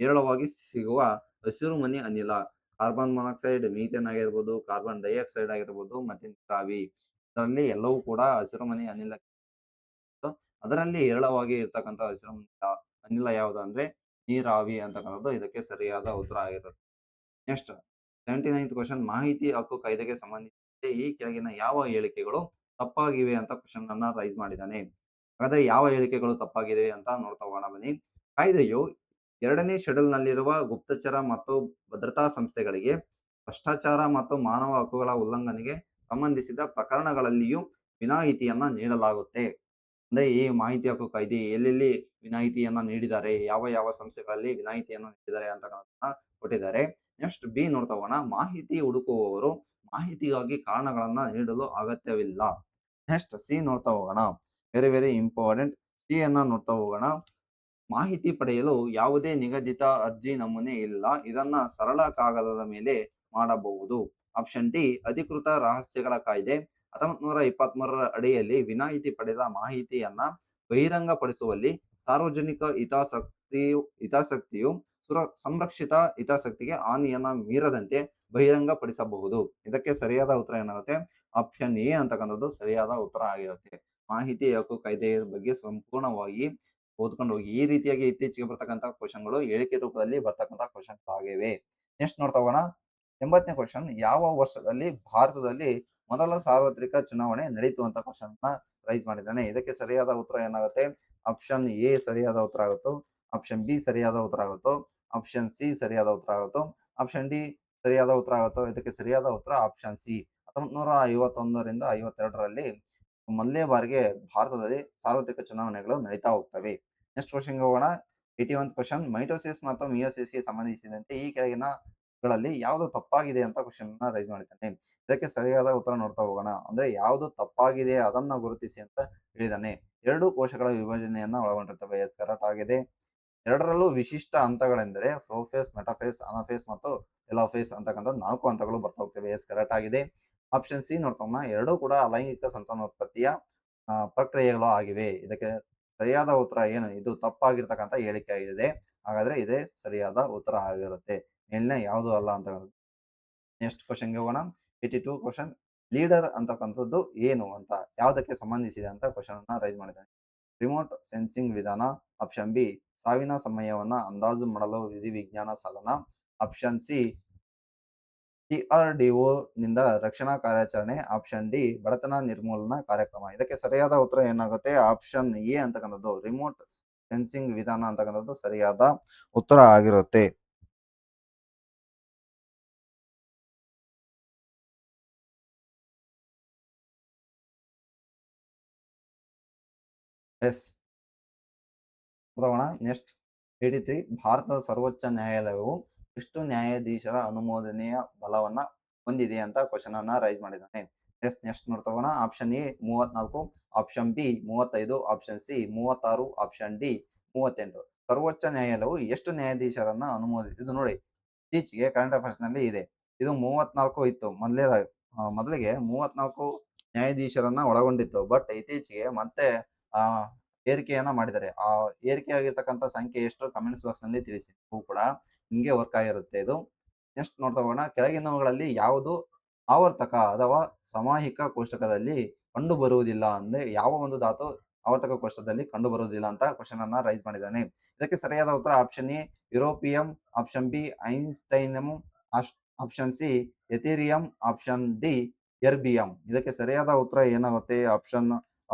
ಹೇರಳವಾಗಿ ಸಿಗುವ ಹಸಿರು ಮನೆ ಅನಿಲ ಕಾರ್ಬನ್ ಮೊನಾಕ್ಸೈಡ್, ಮೀಥೇನ್ ಆಗಿರ್ಬೋದು, ಕಾರ್ಬನ್ ಡೈಆಕ್ಸೈಡ್ ಆಗಿರ್ಬೋದು, ಮತ್ತೆ ನೀರಾವಿ. ಇದರಲ್ಲಿ ಎಲ್ಲವೂ ಕೂಡ ಹಸಿರು ಮನೆ ಅನಿಲ. ಅದರಲ್ಲಿ ಹೇರಳವಾಗಿ ಇರ್ತಕ್ಕಂಥ ಹಸಿರು ಅನಿಲ ಯಾವುದು ಅಂದ್ರೆ ನೀರಾವಿ ಅಂತಕ್ಕಂಥದ್ದು ಇದಕ್ಕೆ ಸರಿಯಾದ ಉತ್ತರ ಆಗಿರುತ್ತೆ. Next 79th question. ಮಾಹಿತಿ ಹಕ್ಕು ಕಾಯ್ದೆಗೆ ಸಂಬಂಧಿಸಿದಂತೆ ಈ ಕೆಳಗಿನ ಯಾವ ಹೇಳಿಕೆಗಳು ತಪ್ಪಾಗಿವೆ ಅಂತ ಕ್ವಶನ್ ಅನ್ನ ರೈಸ್ ಮಾಡಿದ್ದಾನೆ. ಹಾಗಾದ್ರೆ ಯಾವ ಹೇಳಿಕೆಗಳು ತಪ್ಪಾಗಿದೆ ಅಂತ ನೋಡ್ತಾ ಹೋಗೋಣ ಬನ್ನಿ. ಕಾಯ್ದೆಯು 2ನೇ ಶೆಡ್ಯೂಲ್ ನಲ್ಲಿರುವ ಗುಪ್ತಚರ ಮತ್ತು ಭದ್ರತಾ ಸಂಸ್ಥೆಗಳಿಗೆ ಭ್ರಷ್ಟಾಚಾರ ಮತ್ತು ಮಾನವ ಹಕ್ಕುಗಳ ಉಲ್ಲಂಘನೆಗೆ ಸಂಬಂಧಿಸಿದ ಪ್ರಕರಣಗಳಲ್ಲಿಯೂ ವಿನಾಯಿತಿಯನ್ನ ನೀಡಲಾಗುತ್ತೆ. ಅಂದ್ರೆ ಈ ಮಾಹಿತಿ ಹಕ್ಕು ಕಾಯ್ದೆ ಎಲ್ಲೆಲ್ಲಿ ವಿನಾಯಿತಿಯನ್ನ ನೀಡಿದ್ದಾರೆ, ಯಾವ ಯಾವ ಸಂಸ್ಥೆಗಳಲ್ಲಿ ವಿನಾಯಿತಿಯನ್ನು ನೀಡಿದ್ದಾರೆ ಅಂತ ಕೊಟ್ಟಿದ್ದಾರೆ. ನೆಕ್ಸ್ಟ್ ಬಿ ನೋಡ್ತಾ ಹೋಗೋಣ. ಮಾಹಿತಿ ಹುಡುಕುವವರು ಮಾಹಿತಿಗಾಗಿ ಕಾರಣಗಳನ್ನ ನೀಡಲು ಅಗತ್ಯವಿಲ್ಲ. ನೆಕ್ಸ್ಟ್ ಸಿ ನೋಡ್ತಾ ಹೋಗೋಣ. Very very important. ಸಿ ಅನ್ನ ನೋಡ್ತಾ ಹೋಗೋಣ. ಮಾಹಿತಿ ಪಡೆಯಲು ಯಾವುದೇ ನಿಗದಿತ ಅರ್ಜಿ ನಮೂನೆ ಇಲ್ಲ, ಇದನ್ನ ಸರಳ ಕಾಗದದ ಮೇಲೆ ಮಾಡಬಹುದು. ಆಪ್ಷನ್ ಡಿ ಅಧಿಕೃತ ರಹಸ್ಯಗಳ ಕಾಯ್ದೆ 1923ರ ಅಡಿಯಲ್ಲಿ ವಿನಾಯಿತಿ ಪಡೆದ ಮಾಹಿತಿಯನ್ನ ಬಹಿರಂಗಪಡಿಸುವಲ್ಲಿ ಸಾರ್ವಜನಿಕ ಹಿತಾಸಕ್ತಿಯು ಸಂರಕ್ಷಿತ ಹಿತಾಸಕ್ತಿಗೆ ಹಾನಿಯನ್ನ ಮೀರದಂತೆ ಬಹಿರಂಗಪಡಿಸಬಹುದು. ಇದಕ್ಕೆ ಸರಿಯಾದ ಉತ್ತರ ಏನಾಗುತ್ತೆ? ಆಪ್ಷನ್ ಎ ಅಂತಕ್ಕಂಥದ್ದು ಸರಿಯಾದ ಉತ್ತರ ಆಗಿರುತ್ತೆ. ಮಾಹಿತಿ ಹಕ್ಕು ಕಾಯ್ದೆಯ ಬಗ್ಗೆ ಸಂಪೂರ್ಣವಾಗಿ ಓದ್ಕೊಂಡು ಹೋಗಿ. ಈ ರೀತಿಯಾಗಿ ಇತ್ತೀಚೆಗೆ ಬರ್ತಕ್ಕಂಥ ಕ್ವಶನ್ಗಳು ಹೇಳಿಕೆ ರೂಪದಲ್ಲಿ ಬರ್ತಕ್ಕಂಥ ಕ್ವಶನ್ಸ್ ಆಗಿವೆ. ನೆಕ್ಸ್ಟ್ ನೋಡ್ತಾ ಹೋಗೋಣ. 80ನೇ ಕ್ವಶನ್. ಯಾವ ವರ್ಷದಲ್ಲಿ ಭಾರತದಲ್ಲಿ ಮೊದಲ ಸಾರ್ವತ್ರಿಕ ಚುನಾವಣೆ ನಡೀತು ಅಂತ ಕ್ವಶನ್ ರೈಸ್ ಮಾಡಿದ್ದಾನೆ. ಇದಕ್ಕೆ ಸರಿಯಾದ ಉತ್ತರ ಏನಾಗುತ್ತೆ? ಆಪ್ಷನ್ ಎ ಸರಿಯಾದ ಉತ್ತರ ಆಗುತ್ತೋ, ಆಪ್ಷನ್ ಬಿ ಸರಿಯಾದ ಉತ್ತರ ಆಗುತ್ತೋ, ಆಪ್ಷನ್ ಸಿ ಸರಿಯಾದ ಉತ್ತರ ಆಗುತ್ತೋ, ಆಪ್ಷನ್ ಡಿ ಸರಿಯಾದ ಉತ್ತರ ಆಗುತ್ತೋ? ಇದಕ್ಕೆ ಸರಿಯಾದ ಉತ್ತರ ಆಪ್ಷನ್ ಸಿ. 1951ರಿಂದ 52ರಲ್ಲಿ ಮೊದಲನೇ ಬಾರಿಗೆ ಭಾರತದಲ್ಲಿ ಸಾರ್ವತ್ರಿಕ ಚುನಾವಣೆಗಳು ನಡೀತಾ ಹೋಗ್ತವೆ. ನೆಕ್ಸ್ಟ್ ಕ್ವಶನ್‌ಗೆ ಹೋಗೋಣ. 81th ಕ್ವಶನ್, ಮೈಟೋಸಿಸ್ ಮತ್ತು ಮಿಯೋಸಿಸ್‌ಗೆ ಸಂಬಂಧಿಸಿದಂತೆ ಈ ಕೆಳಗಿನಗಳಲ್ಲಿ ಯಾವುದು ತಪ್ಪಾಗಿದೆ ಅಂತ ಕ್ವಶನ್‌ನ ರೈಸ್ ಮಾಡಿದ್ದಾನೆ. ಇದಕ್ಕೆ ಸರಿಯಾದ ಉತ್ತರ ನೋಡ್ತಾ ಹೋಗೋಣ. ಅಂದ್ರೆ ಯಾವುದು ತಪ್ಪಾಗಿದೆ ಅದನ್ನ ಗುರುತಿಸಿ ಅಂತ ಹೇಳಿದ್ದಾನೆ. 2 ಕೋಶಗಳ ವಿಭಜನೆಯನ್ನ ಒಳಗೊಂಡಿರುತ್ತವೆ. ಕರೆಕ್ಟ್ ಆಗಿದೆ. ಎರಡರಲ್ಲೂ ವಿಶಿಷ್ಟ ಹಂತಗಳೆಂದರೆ ಪ್ರೋಫೇಸ್, ಮೆಟಾಫೇಸ್, ಅನಾಫೇಸ್ ಮತ್ತು ಟೆಲೋಫೇಸ್ ಅಂತಕ್ಕಂಥ 4 ಹಂತಗಳು ಬರ್ತಾ ಹೋಗ್ತವೆ. ಕರೆಕ್ಟ್ ಆಗಿದೆ. ಆಪ್ಷನ್ ಸಿ ನೋಡ್ತಾ ಎರಡೂ ಕೂಡ ಅಲೈಂಗಿಕ ಸಂತಾನೋತ್ಪತ್ತಿಯ ಪ್ರಕ್ರಿಯೆಗಳು ಆಗಿವೆ. ಇದಕ್ಕೆ ಸರಿಯಾದ ಉತ್ತರ ಏನು? ಇದು ತಪ್ಪಾಗಿರ್ತಕ್ಕಂಥ ಹೇಳಿಕೆ ಆಗಿದೆ. ಹಾಗಾದ್ರೆ ಇದೇ ಸರಿಯಾದ ಉತ್ತರ ಆಗಿರುತ್ತೆ. ಮೇಲಿನ ಯಾವುದು ಅಲ್ಲ ಅಂತ. ನೆಕ್ಸ್ಟ್ ಕ್ವಶನ್‌ಗೆ ಹೋಗೋಣ. 82 ಕ್ವಶನ್, ಲೀಡರ್ ಅಂತಕ್ಕಂಥದ್ದು ಏನು ಅಂತ, ಯಾವುದಕ್ಕೆ ಸಂಬಂಧಿಸಿದೆ ಅಂತ ಕ್ವಶನ್ ಅನ್ನ ರೈಸ್ ಮಾಡಿದ್ದಾನೆ. ರಿಮೋಟ್ ಸೆನ್ಸಿಂಗ್ ವಿಧಾನ, ಆಪ್ಷನ್ ಬಿ ಸಾವಿನ ಸಮಯವನ್ನ ಅಂದಾಜು ಮಾಡಲು ವಿಧಿವಿಜ್ಞಾನ ಸಾಧನ, ಆಪ್ಷನ್ ಸಿ ಡಿಆರ್‌ಡಿಒ ನಿಂದ ರಕ್ಷಣಾ ಕಾರ್ಯಾಚರಣೆ, ಆಪ್ಷನ್ ಡಿ ಬಡತನ ನಿರ್ಮೂಲನಾ ಕಾರ್ಯಕ್ರಮ. ಇದಕ್ಕೆ ಸರಿಯಾದ ಉತ್ತರ ಏನಾಗುತ್ತೆ? ಆಪ್ಷನ್ ಎ ಅಂತಕ್ಕಂಥದ್ದು ರಿಮೋಟ್ ಸೆನ್ಸಿಂಗ್ ವಿಧಾನ ಅಂತಕ್ಕಂಥದ್ದು ಸರಿಯಾದ ಉತ್ತರ ಆಗಿರುತ್ತೆ. ಎಸ್ ನೆಕ್ಸ್ಟ್ 83, ಭಾರತದ ಸರ್ವೋಚ್ಚ ನ್ಯಾಯಾಲಯವು ಎಷ್ಟು ನ್ಯಾಯಾಧೀಶರ ಅನುಮೋದನೆಯ ಬಲವನ್ನ ಹೊಂದಿದೆ ಅಂತ ಕ್ವಶನ್ ಅನ್ನ ರೈಸ್ ಮಾಡಿದ್ದಾನೆ. ನೆಕ್ಸ್ಟ್ ನೋಡ್ತಾ option A 34, option B 35, option C 36, option D 38. ಸರ್ವೋಚ್ಚ ನ್ಯಾಯಾಲಯವು ಎಷ್ಟು ನ್ಯಾಯಾಧೀಶರನ್ನ ಇದು ನೋಡಿ, ಇತ್ತೀಚೆಗೆ ಕರೆಂಟ್ ಅಫೇರ್ಸ್ ನಲ್ಲಿ ಇದೆ. ಇದು 34 ಇತ್ತು ಮೊದಲಿಗೆ 34 ನ್ಯಾಯಾಧೀಶರನ್ನ ಒಳಗೊಂಡಿತ್ತು. ಬಟ್ ಇತ್ತೀಚೆಗೆ ಮತ್ತೆ ಏರಿಕೆಯನ್ನ ಮಾಡಿದ್ದಾರೆ. ಆ ಏರಿಕೆ ಆಗಿರ್ತಕ್ಕಂಥ ಸಂಖ್ಯೆ ಎಷ್ಟು? ಕಮೆಂಟ್ಸ್ ಬಾಕ್ಸ್ ನಲ್ಲಿ ತಿಳಿಸಿ. ನೀವು ಕೂಡ ನಿಮಗೆ ವರ್ಕ್ ಆಗಿರುತ್ತೆ ಇದು. ನೆಕ್ಸ್ಟ್ ನೋಡ್ತಾ ಹೋಗೋಣ. ಕೆಳಗಿನವುಗಳಲ್ಲಿ ಯಾವುದು ಆವರ್ತಕ ಅಥವಾ ಸಾಮಾಹಿಕ ಕೋಷ್ಟಕದಲ್ಲಿ ಕಂಡು ಬರುವುದಿಲ್ಲ? ಅಂದ್ರೆ ಯಾವ ಒಂದು ಧಾತು ಆವರ್ತಕ ಕೋಷ್ಟಕದಲ್ಲಿ ಕಂಡು ಬರುವುದಿಲ್ಲ ಅಂತ ಕ್ವಶನ್ ಅನ್ನ ರೈಸ್ ಮಾಡಿದ್ದಾನೆ. ಇದಕ್ಕೆ ಸರಿಯಾದ ಉತ್ತರ option A europium, option B einsteinium, option C ethereum, option D erbium. ಇದಕ್ಕೆ ಸರಿಯಾದ ಉತ್ತರ ಏನಾಗುತ್ತೆ? ಆಪ್ಷನ್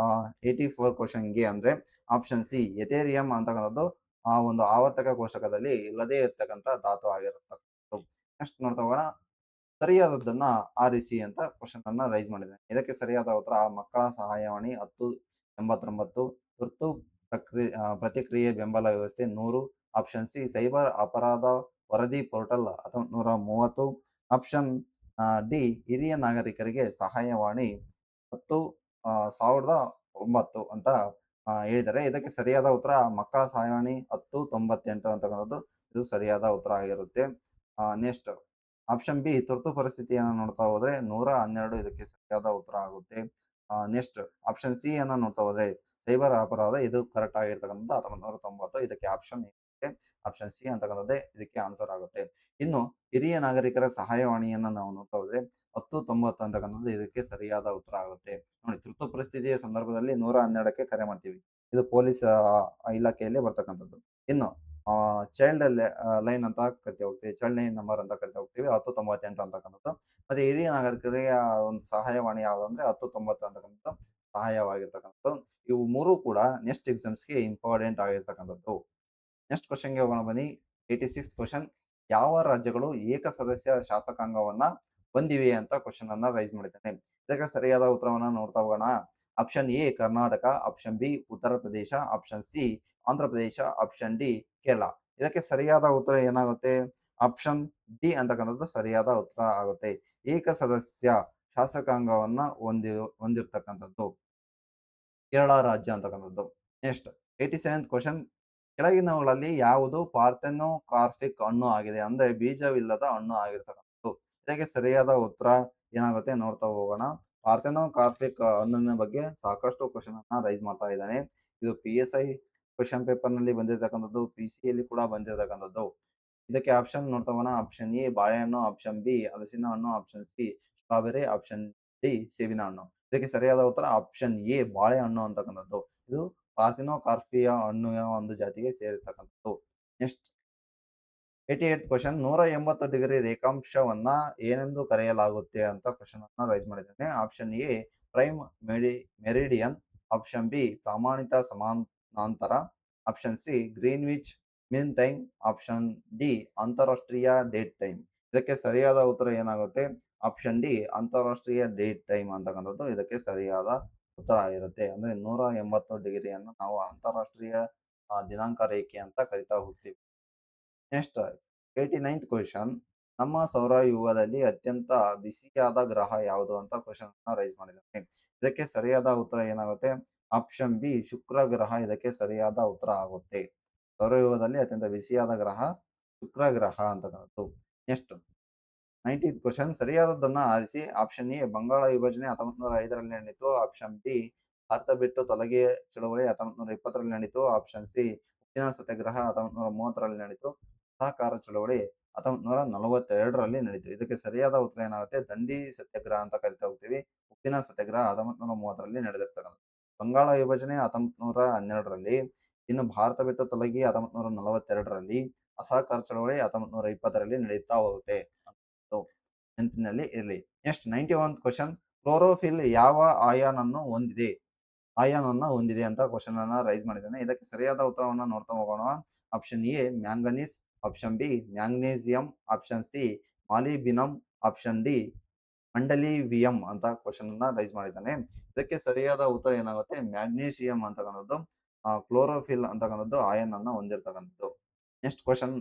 84 ಕ್ವಶನ್ಗೆ ಅಂದ್ರೆ ಆಪ್ಷನ್ ಸಿ ಎಥೇರಿಯಂ ಅಂತಕ್ಕಂಥದ್ದು ಆ ಒಂದು ಆವರ್ತಕ ಕೋಷ್ಟಕದಲ್ಲಿ ಇಲ್ಲದೇ ಇರ್ತಕ್ಕಂಥ ಧಾತು ಆಗಿರತಕ್ಕಂಥದ್ದು. ನೆಕ್ಸ್ಟ್ ನೋಡ್ತಾ ಹೋಗೋಣ. ಸರಿಯಾದದ್ದನ್ನ ಆರಿಸಿ ಅಂತ ಕ್ವಶನ್ ಅನ್ನ ರೈಸ್ ಮಾಡಿದ್ದೇನೆ. ಇದಕ್ಕೆ ಸರಿಯಾದ ಉತ್ತರ ಮಕ್ಕಳ ಸಹಾಯವಾಣಿ 1089, ತುರ್ತು ಪ್ರತಿಕ್ರಿಯೆ ಬೆಂಬಲ ವ್ಯವಸ್ಥೆ 100, ಆಪ್ಷನ್ ಸಿ ಸೈಬರ್ ಅಪರಾಧ ವರದಿ ಪೋರ್ಟಲ್ 1930, ಆಪ್ಷನ್ ಡಿ ಹಿರಿಯ ನಾಗರಿಕರಿಗೆ ಸಹಾಯವಾಣಿ 10,009 ಅಂತ ಹೇಳಿದ್ದಾರೆ. ಇದಕ್ಕೆ ಸರಿಯಾದ ಉತ್ತರ ಮಕ್ಕಳ ಸಹಾಯವಾಣಿ 1098 ಅಂತಕ್ಕಂಥದ್ದು ಇದು ಸರಿಯಾದ ಉತ್ತರ ಆಗಿರುತ್ತೆ. ನೆಕ್ಸ್ಟ್ ಆಪ್ಷನ್ ಬಿ ತುರ್ತು ಪರಿಸ್ಥಿತಿಯನ್ನು ನೋಡ್ತಾ ಹೋದ್ರೆ 112 ಇದಕ್ಕೆ ಸರಿಯಾದ ಉತ್ತರ ಆಗುತ್ತೆ. ನೆಕ್ಸ್ಟ್ ಆಪ್ಷನ್ ಸಿ ಅನ್ನ ನೋಡ್ತಾ ಹೋದ್ರೆ ಸೈಬರ್ ಅಪರಾಧ ಇದು ಕರೆಕ್ಟ್ ಆಗಿರ್ತಕ್ಕಂಥ 1990. ಇದಕ್ಕೆ ಆಪ್ಷನ್ ಸಿ ಅಂತಕ್ಕಂಥದ್ದೇ ಇದಕ್ಕೆ ಆನ್ಸರ್ ಆಗುತ್ತೆ. ಇನ್ನು ಹಿರಿಯ ನಾಗರಿಕರ ಸಹಾಯವಾಣಿಯನ್ನ ನಾವು ನೋಡ್ತಾ ಹೋದ್ರೆ 1090 ಅಂತಕ್ಕಂಥದ್ದು ಇದಕ್ಕೆ ಸರಿಯಾದ ಉತ್ತರ ಆಗುತ್ತೆ. ನೋಡಿ, ತುರ್ತು ಪರಿಸ್ಥಿತಿಯ ಸಂದರ್ಭದಲ್ಲಿ 112ಕ್ಕೆ ಕರೆ ಮಾಡ್ತೀವಿ. ಇದು ಪೊಲೀಸ್ ಇಲಾಖೆಯಲ್ಲಿ ಬರ್ತಕ್ಕಂಥದ್ದು. ಇನ್ನು ಚೈಲ್ಡ್ ಲೈನ್ ಅಂತ ಕರಿತಾ ಹೋಗ್ತೀವಿ, ಚೈಲ್ಡ್ ಲೈನ್ ನಂಬರ್ ಅಂತ ಕರಿತಾ ಹೋಗ್ತೀವಿ 1098 ಅಂತಕ್ಕಂಥದ್ದು. ಮತ್ತೆ ಹಿರಿಯ ನಾಗರಿಕರಿಗೆ ಒಂದು ಸಹಾಯವಾಣಿ ಯಾವ್ದಂದ್ರೆ 1090 ಅಂತಕ್ಕಂಥದ್ದು ಸಹಾಯವಾಗಿರ್ತಕ್ಕಂಥದ್ದು. ಇವು ಮೂರು ಕೂಡ ನೆಕ್ಸ್ಟ್ ಎಕ್ಸಾಮ್ಸ್ಗೆ ಇಂಪಾರ್ಟೆಂಟ್ ಆಗಿರ್ತಕ್ಕಂಥದ್ದು. ನೆಕ್ಸ್ಟ್ ಕ್ವಶನ್ಗೆ ಹೋಗೋಣ ಬನ್ನಿ. 86th ಕ್ವಶನ್, ಯಾವ ರಾಜ್ಯಗಳು ಏಕಸದಸ್ಯ ಶಾಸಕಾಂಗವನ್ನ ಹೊಂದಿವೆ ಅಂತ ಕ್ವಶನ್ ಅನ್ನ ರೈಸ್ ಮಾಡಿದ್ದೇನೆ. ಇದಕ್ಕೆ ಸರಿಯಾದ ಉತ್ತರವನ್ನ ನೋಡ್ತಾ ಹೋಗೋಣ. Option A Karnataka, option B Uttar Pradesh, option C Andhra Pradesh, option D Kerala. ಇದಕ್ಕೆ ಸರಿಯಾದ ಉತ್ತರ ಏನಾಗುತ್ತೆ? ಆಪ್ಷನ್ ಡಿ ಅಂತಕ್ಕಂಥದ್ದು ಸರಿಯಾದ ಉತ್ತರ ಆಗುತ್ತೆ. ಏಕಸದಸ್ಯ ಶಾಸಕಾಂಗವನ್ನ ಹೊಂದಿರತಕ್ಕಂಥದ್ದು ಕೇರಳ ರಾಜ್ಯ ಅಂತಕ್ಕಂಥದ್ದು. ನೆಕ್ಸ್ಟ್ 87th ಕ್ವಶನ್, ಕೆಳಗಿನವುಗಳಲ್ಲಿ ಯಾವುದು ಪಾರ್ಥೆನೋಕಾರ್ಪಿಕ್ ಹಣ್ಣು ಆಗಿದೆ? ಅಂದ್ರೆ ಬೀಜವಿಲ್ಲದ ಹಣ್ಣು ಆಗಿರ್ತಕ್ಕಂಥದ್ದು. ಇದಕ್ಕೆ ಸರಿಯಾದ ಉತ್ತರ ಏನಾಗುತ್ತೆ ನೋಡ್ತಾ ಹೋಗೋಣ. ಪಾರ್ಥೆನೋಕಾರ್ಪಿಕ್ ಹಣ್ಣಿನ ಬಗ್ಗೆ ಸಾಕಷ್ಟು ಕ್ವಶನ್ ಅನ್ನ ರೈಸ್ ಮಾಡ್ತಾ ಇದ್ದಾನೆ. ಇದು PSI ಕ್ವಶನ್ ಪೇಪರ್ ನಲ್ಲಿ ಬಂದಿರತಕ್ಕಂಥದ್ದು, PC ಯಲ್ಲಿ ಕೂಡ ಬಂದಿರತಕ್ಕಂಥದ್ದು. ಇದಕ್ಕೆ ಆಪ್ಷನ್ ನೋಡ್ತಾ ಹೋಗೋಣ. ಆಪ್ಷನ್ ಎ ಬಾಳೆಹಣ್ಣು, ಆಪ್ಷನ್ ಬಿ ಹಲಸಿನ ಹಣ್ಣು, option C strawberry, option D ಸೇಬಿನ ಹಣ್ಣು. ಇದಕ್ಕೆ ಸರಿಯಾದ ಉತ್ತರ ಆಪ್ಷನ್ ಎ ಬಾಳೆಹಣ್ಣು ಅಂತಕ್ಕಂಥದ್ದು. ಇದು ಪಾರ್ಥೆನೋಕಾರ್ಪಿಯ ಹಣ್ಣುಯ ಒಂದು ಜಾತಿಗೆ ಸೇರಿರ್ತಕ್ಕಂಥದ್ದು. ನೆಕ್ಸ್ಟ್ 88th ಕ್ವಶನ್, 180 ಡಿಗ್ರಿ ರೇಖಾಂಶವನ್ನ ಏನೆಂದು ಕರೆಯಲಾಗುತ್ತೆ ಅಂತ ಕ್ವಶನ್ ಅನ್ನ ರೈಸ್ ಮಾಡಿದ್ದೇನೆ. Option A prime meridian, option B ಪ್ರಾಮಾಣಿತ ಸಮಾನಾಂತರ, option C Greenwich mean time, option D ಅಂತಾರಾಷ್ಟ್ರೀಯ ಡೇಟ್ ಟೈಮ್. ಇದಕ್ಕೆ ಸರಿಯಾದ ಉತ್ತರ ಏನಾಗುತ್ತೆ? ಆಪ್ಷನ್ ಡಿ ಅಂತಾರಾಷ್ಟ್ರೀಯ ಡೇಟ್ ಟೈಮ್ ಅಂತಕ್ಕಂಥದ್ದು ಇದಕ್ಕೆ ಸರಿಯಾದ ಉತ್ತರ ಆಗಿರುತ್ತೆ. ಅಂದ್ರೆ 180 ಡಿಗ್ರಿಯನ್ನು ನಾವು ಅಂತಾರಾಷ್ಟ್ರೀಯ ದಿನಾಂಕ ರೇಖೆ ಅಂತ ಕರಿತಾ ಹೋಗ್ತೀವಿ. ನೆಕ್ಸ್ಟ್ 89th ಕ್ವೆಶ್ಚನ್, ನಮ್ಮ ಸೌರವ್ಯೂಹದಲ್ಲಿ ಅತ್ಯಂತ ಬಿಸಿಯಾದ ಗ್ರಹ ಯಾವುದು ಅಂತ ಕ್ವೆಶ್ಚನ್ ಅನ್ನ ರೈಸ್ ಮಾಡಿದ್ದಾನೆ. ಇದಕ್ಕೆ ಸರಿಯಾದ ಉತ್ತರ ಏನಾಗುತ್ತೆ? ಆಪ್ಷನ್ ಬಿ ಶುಕ್ರ ಗ್ರಹ ಇದಕ್ಕೆ ಸರಿಯಾದ ಉತ್ತರ ಆಗುತ್ತೆ. ಸೌರವ್ಯೂಹದಲ್ಲಿ ಅತ್ಯಂತ ಬಿಸಿಯಾದ ಗ್ರಹ ಶುಕ್ರ ಗ್ರಹ ಅಂತಕ್ಕಂಥದ್ದು. ನೆಕ್ಸ್ಟ್ 90th ಕ್ವೆಶ್ಚನ್, ಸರಿಯಾದದ್ದನ್ನ ಆರಿಸಿ. ಆಪ್ಷನ್ ಎ ಬಂಗಾಳ ವಿಭಜನೆ 1905ರಲ್ಲಿ ನಡೆಯಿತು, ಆಪ್ಷನ್ ಬಿ ಭಾರತ ಬಿಟ್ಟು ತೊಲಗಿ ಚಳವಳಿ 1920ರಲ್ಲಿ ನಡೆಯಿತು, ಆಪ್ಷನ್ ಸಿ ಉಪ್ಪಿನ ಸತ್ಯಾಗ್ರಹ 1930ರಲ್ಲಿ ನಡೆಯಿತು, ಸಹಕಾರ ಚಳವಳಿ 1942ರಲ್ಲಿ ನಡೆಯಿತು. ಇದಕ್ಕೆ ಸರಿಯಾದ ಉತ್ತರ ಏನಾಗುತ್ತೆ? ದಂಡಿ ಸತ್ಯಾಗ್ರಹ ಅಂತ ಕರಿತಾ ಹೋಗ್ತೀವಿ. ಉಪ್ಪಿನ ಸತ್ಯಾಗ್ರಹ 1930ರಲ್ಲಿ ನಡೆದಿರ್ತಕ್ಕಂಥದ್ದು. ಬಂಗಾಳ ವಿಭಜನೆ 1912ರಲ್ಲಿ, ಇನ್ನು ಭಾರತ ಬಿಟ್ಟು ತೊಲಗಿ 1942ರಲ್ಲಿ, ಅಸಹಕಾರ ಚಳವಳಿ 1920ರಲ್ಲಿ ನಡೆಯುತ್ತಾ ಹೋಗುತ್ತೆ. ನೆನಪಿನಲ್ಲಿ ಇರಲಿ. ನೆಕ್ಸ್ಟ್ 91th ಕ್ವೆಶ್ಚನ್, ಕ್ಲೋರೋಫಿಲ್ ಯಾವ ಆಯಾನ್ ಅನ್ನು ಹೊಂದಿದೆ ಅಂತ ಕ್ವಶನ್ ಅನ್ನ ರೈಸ್ ಮಾಡಿದ್ದಾನೆ. ಇದಕ್ಕೆ ಸರಿಯಾದ ಉತ್ತರವನ್ನ ನೋಡ್ತಾ ಹೋಗೋಣ. Option A manganese, option B magnesium, option C molybdenum, option D mendelevium ಅಂತ ಕ್ವಶನ್ ಅನ್ನ ರೈಸ್ ಮಾಡಿದ್ದಾನೆ. ಇದಕ್ಕೆ ಸರಿಯಾದ ಉತ್ತರ ಏನಾಗುತ್ತೆ? ಮ್ಯಾಗ್ನೇಸಿಯಂ ಅಂತಕ್ಕಂಥದ್ದು ಕ್ಲೋರೋಫಿಲ್ ಅಂತಕ್ಕಂಥದ್ದು ಆಯನ್ ಅನ್ನ ಹೊಂದಿರತಕ್ಕಂಥದ್ದು. ನೆಕ್ಸ್ಟ್ ಕ್ವಶನ್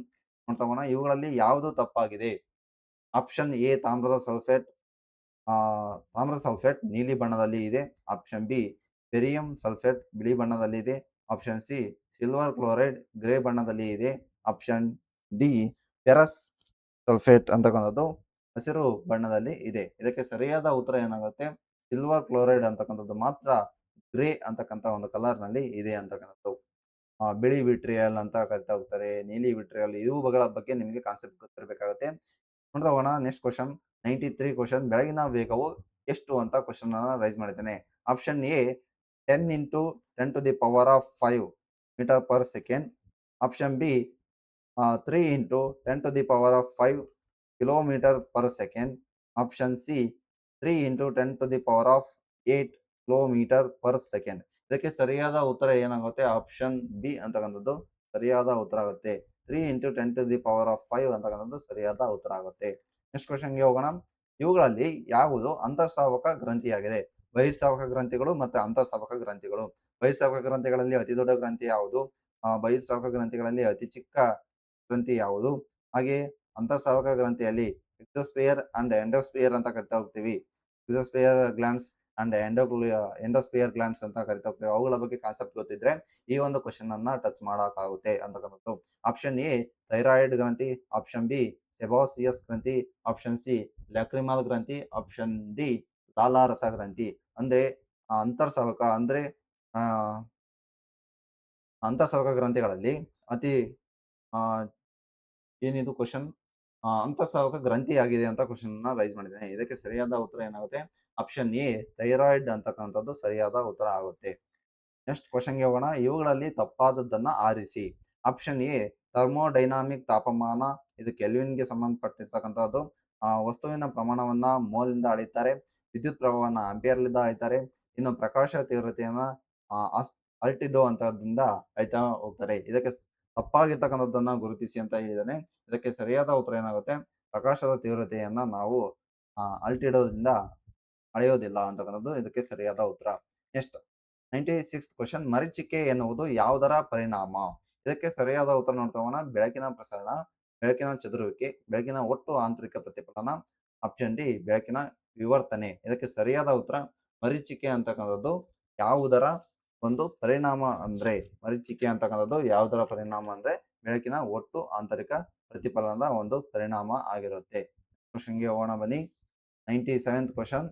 ನೋಡ್ತಾ ಹೋಗೋಣ. ಇವುಗಳಲ್ಲಿ ಯಾವುದು ತಪ್ಪಾಗಿದೆ? ಆಪ್ಷನ್ ಎ ತಾಮ್ರ ಸಲ್ಫೇಟ್ ನೀಲಿ ಬಣ್ಣದಲ್ಲಿ ಇದೆ, ಆಪ್ಷನ್ ಬಿ ಬೆರಿಯಂ ಸಲ್ಫೇಟ್ ಬಿಳಿ ಬಣ್ಣದಲ್ಲಿ ಇದೆ, option C silver chloride grey ಬಣ್ಣದಲ್ಲಿ ಇದೆ, ಆಪ್ಷನ್ ಡಿ ಫೆರಸ್ ಸಲ್ಫೇಟ್ ಅಂತಕ್ಕಂಥದ್ದು ಹಸಿರು ಬಣ್ಣದಲ್ಲಿ ಇದೆ. ಇದಕ್ಕೆ ಸರಿಯಾದ ಉತ್ತರ ಏನಾಗುತ್ತೆ? ಸಿಲ್ವರ್ ಕ್ಲೋರೈಡ್ ಅಂತಕ್ಕಂಥದ್ದು ಮಾತ್ರ ಗ್ರೇ ಅಂತಕ್ಕಂಥ ಒಂದು ಕಲರ್ ನಲ್ಲಿ ಇದೆ ಅಂತಕ್ಕಂಥದ್ದು. ಬಿಳಿ ವಿಟ್ರಿಯಲ್ ಅಂತ ಕರಿತಾ ಹೋಗ್ತಾರೆ, ನೀಲಿ ವಿಟ್ರಿಯಲ್, ಇವುಗಳ ಬಗ್ಗೆ ನಿಮಗೆ ಕಾನ್ಸೆಪ್ಟ್ ಗೊತ್ತಿರಬೇಕಾಗುತ್ತೆ. ನೋಡ್ತಾ ಹೋಗೋಣ. ನೆಕ್ಸ್ಟ್ ಕ್ವಶನ್ 93 ಕ್ವಶನ್, ಬೆಳಗಿನ ವೇಗವು ಎಷ್ಟು ಅಂತ ಕ್ವಶನ್ ಅನ್ನ ರೈಸ್ ಮಾಡಿದ್ದೇನೆ. Option A 10 into 10 to the power of 5 metre per second, option B 3 into 10 to the power of 5 kilometre per second, option C 3 into 10 to the power of 8 kilometre per second. ಇದಕ್ಕೆ ಸರಿಯಾದ ಉತ್ತರ ಏನಾಗುತ್ತೆ? Option B ಅಂತಕ್ಕಂಥದ್ದು ಸರಿಯಾದ ಉತ್ತರ ಆಗುತ್ತೆ. 3 into 10 to the power of 5 ಅಂತಕ್ಕಂಥದ್ದು ಸರಿಯಾದ ಉತ್ತರ ಆಗುತ್ತೆ. ನೆಕ್ಸ್ಟ್ ಕ್ವಶನ್ಗೆ ಹೋಗೋಣ. ಇವುಗಳಲ್ಲಿ ಯಾವುದು ಅಂತರ್ಸಾವಕ ಗ್ರಂಥಿಯಾಗಿದೆ? ಬಹಿರ್ಸಾವಕ ಗ್ರಂಥಿಗಳು ಮತ್ತು ಅಂತರ್ಸಾವಕ ಗ್ರಂಥಿಗಳು. ಬಹಿರ್ಸಾವಕ ಗ್ರಂಥಿಗಳಲ್ಲಿ ಅತಿ ದೊಡ್ಡ ಗ್ರಂಥಿ ಯಾವುದು? ಬಹಿರ್ಸಾವಕ ಗ್ರಂಥಿಗಳಲ್ಲಿ ಅತಿ ಚಿಕ್ಕ ಗ್ರಂಥಿ ಯಾವುದು? ಹಾಗೆ ಅಂತರ್ಸಾವಕ ಗ್ರಂಥಿಯಲ್ಲಿ ಎಕ್ಸೋಸ್ಪಿಯರ್ ಅಂಡ್ ಎಂಡೋಸ್ಪಿಯರ್ ಅಂತ ಕರಿತಾ ಹೋಗ್ತೀವಿ. ಎಕ್ಸೋಸ್ಪಿಯರ್ ಗ್ಲಾಂಡ್ಸ್ ಅಂಡ್ ಎಂಡೋಸ್ಪಿಯರ್ ಗ್ಲಾಂಡ್ಸ್ ಅಂತ ಕರಿತಾ ಹೋಗ್ತೀವಿ. ಅವುಗಳ ಬಗ್ಗೆ ಕಾನ್ಸೆಪ್ಟ್ ಗೊತ್ತಿದ್ರೆ ಈ ಒಂದು ಕ್ವಶನ್ ಅನ್ನ ಟಚ್ ಮಾಡಕ್ಕಾಗುತ್ತೆ ಅಂತಕ್ಕಂಥದ್ದು. ಆಪ್ಷನ್ ಎ ಥೈರಾಯ್ಡ್ ಗ್ರಂಥಿ, ಆಪ್ಷನ್ ಬಿ ಸೆಬಾಸಿಯಸ್ ಗ್ರಂಥಿ, ಆಪ್ಷನ್ ಸಿ ಲ್ಯಾಕ್ರಿಮಲ್ ಗ್ರಂಥಿ, ಆಪ್ಷನ್ ಡಿ ಲಾಲಾರಸ ಗ್ರಂಥಿ. ಅಂದ್ರೆ ಅಂತರ್ಸಾವಕ ಅಂದ್ರೆ ಅಂತರ್ಸಾವಕ ಗ್ರಂಥಿಗಳಲ್ಲಿ ಅತಿ ಏನಿದು ಕ್ವಶನ್ ಅಂತರ್ಸಾವಕ ಗ್ರಂಥಿ ಆಗಿದೆ ಅಂತ ಕ್ವಶನ್ ಅನ್ನ ರೈಸ್ ಮಾಡಿದ್ದೇನೆ. ಇದಕ್ಕೆ ಸರಿಯಾದ ಉತ್ತರ ಏನಾಗುತ್ತೆ? ಆಪ್ಷನ್ ಎ ಥೈರಾಯ್ಡ್ ಅಂತಕ್ಕಂಥದ್ದು ಸರಿಯಾದ ಉತ್ತರ ಆಗುತ್ತೆ. ನೆಕ್ಸ್ಟ್ ಕ್ವಶನ್ಗೆ ಹೋಗೋಣ. ಇವುಗಳಲ್ಲಿ ತಪ್ಪಾದದ್ದನ್ನ ಆರಿಸಿ. ಆಪ್ಷನ್ ಎ ಥರ್ಮೋಡೈನಾಮಿಕ್ ತಾಪಮಾನ, ಇದು ಕೆಲ್ವಿನ್ಗೆ ಸಂಬಂಧಪಟ್ಟಿರ್ತಕ್ಕಂಥದ್ದು. ವಸ್ತುವಿನ ಪ್ರಮಾಣವನ್ನ ಮೋಲ್ನಿಂದ ಅಳಿತಾರೆ, ವಿದ್ಯುತ್ ಪ್ರವಾಹವನ್ನ ಆಂಪಿಯರ್ಲಿಂದ ಅಳಿತಾರೆ, ಇನ್ನು ಪ್ರಕಾಶ ತೀವ್ರತೆಯನ್ನ ಅಲ್ಟಿಡೋ ಅಂತದಿಂದ ಅಳಿತಾ ಹೋಗ್ತಾರೆ. ಇದಕ್ಕೆ ತಪ್ಪಾಗಿರ್ತಕ್ಕಂಥದ್ದನ್ನ ಗುರುತಿಸಿ ಅಂತ ಹೇಳಿದಾನೆ. ಇದಕ್ಕೆ ಸರಿಯಾದ ಉತ್ತರ ಏನಾಗುತ್ತೆ? ಪ್ರಕಾಶದ ತೀವ್ರತೆಯನ್ನ ನಾವು ಅಲ್ಟಿಡೋದಿಂದ ಅಳೆಯೋದಿಲ್ಲ ಅಂತಕ್ಕಂಥದ್ದು ಇದಕ್ಕೆ ಸರಿಯಾದ ಉತ್ತರ. ನೆಕ್ಸ್ಟ್ 96th ಕ್ವಶನ್, ಮರೀಚಿಕೆ ಎನ್ನುವುದು ಯಾವುದರ ಪರಿಣಾಮ? ಇದಕ್ಕೆ ಸರಿಯಾದ ಉತ್ತರ ನೋಡ್ತಾ ಹೋಗೋಣ. ಬೆಳಕಿನ ಪ್ರಸರಣ, ಬೆಳಕಿನ ಚದುರುವಿಕೆ, ಬೆಳಕಿನ ಒಟ್ಟು ಆಂತರಿಕ ಪ್ರತಿಫಲನ, ಆಪ್ಷನ್ ಡಿ ಬೆಳಕಿನ ವಿವರ್ತನೆ. ಇದಕ್ಕೆ ಸರಿಯಾದ ಉತ್ತರ ಮರೀಚಿಕೆ ಅಂತಕ್ಕಂಥದ್ದು ಯಾವುದರ ಒಂದು ಪರಿಣಾಮ ಅಂದ್ರೆ ಬೆಳಕಿನ ಒಟ್ಟು ಆಂತರಿಕ ಪ್ರತಿಫಲನದ ಒಂದು ಪರಿಣಾಮ ಆಗಿರುತ್ತೆ. ಕ್ವಶನ್ಗೆ ಹೋಗೋಣ ಬನ್ನಿ. 97th ಕ್ವಶನ್,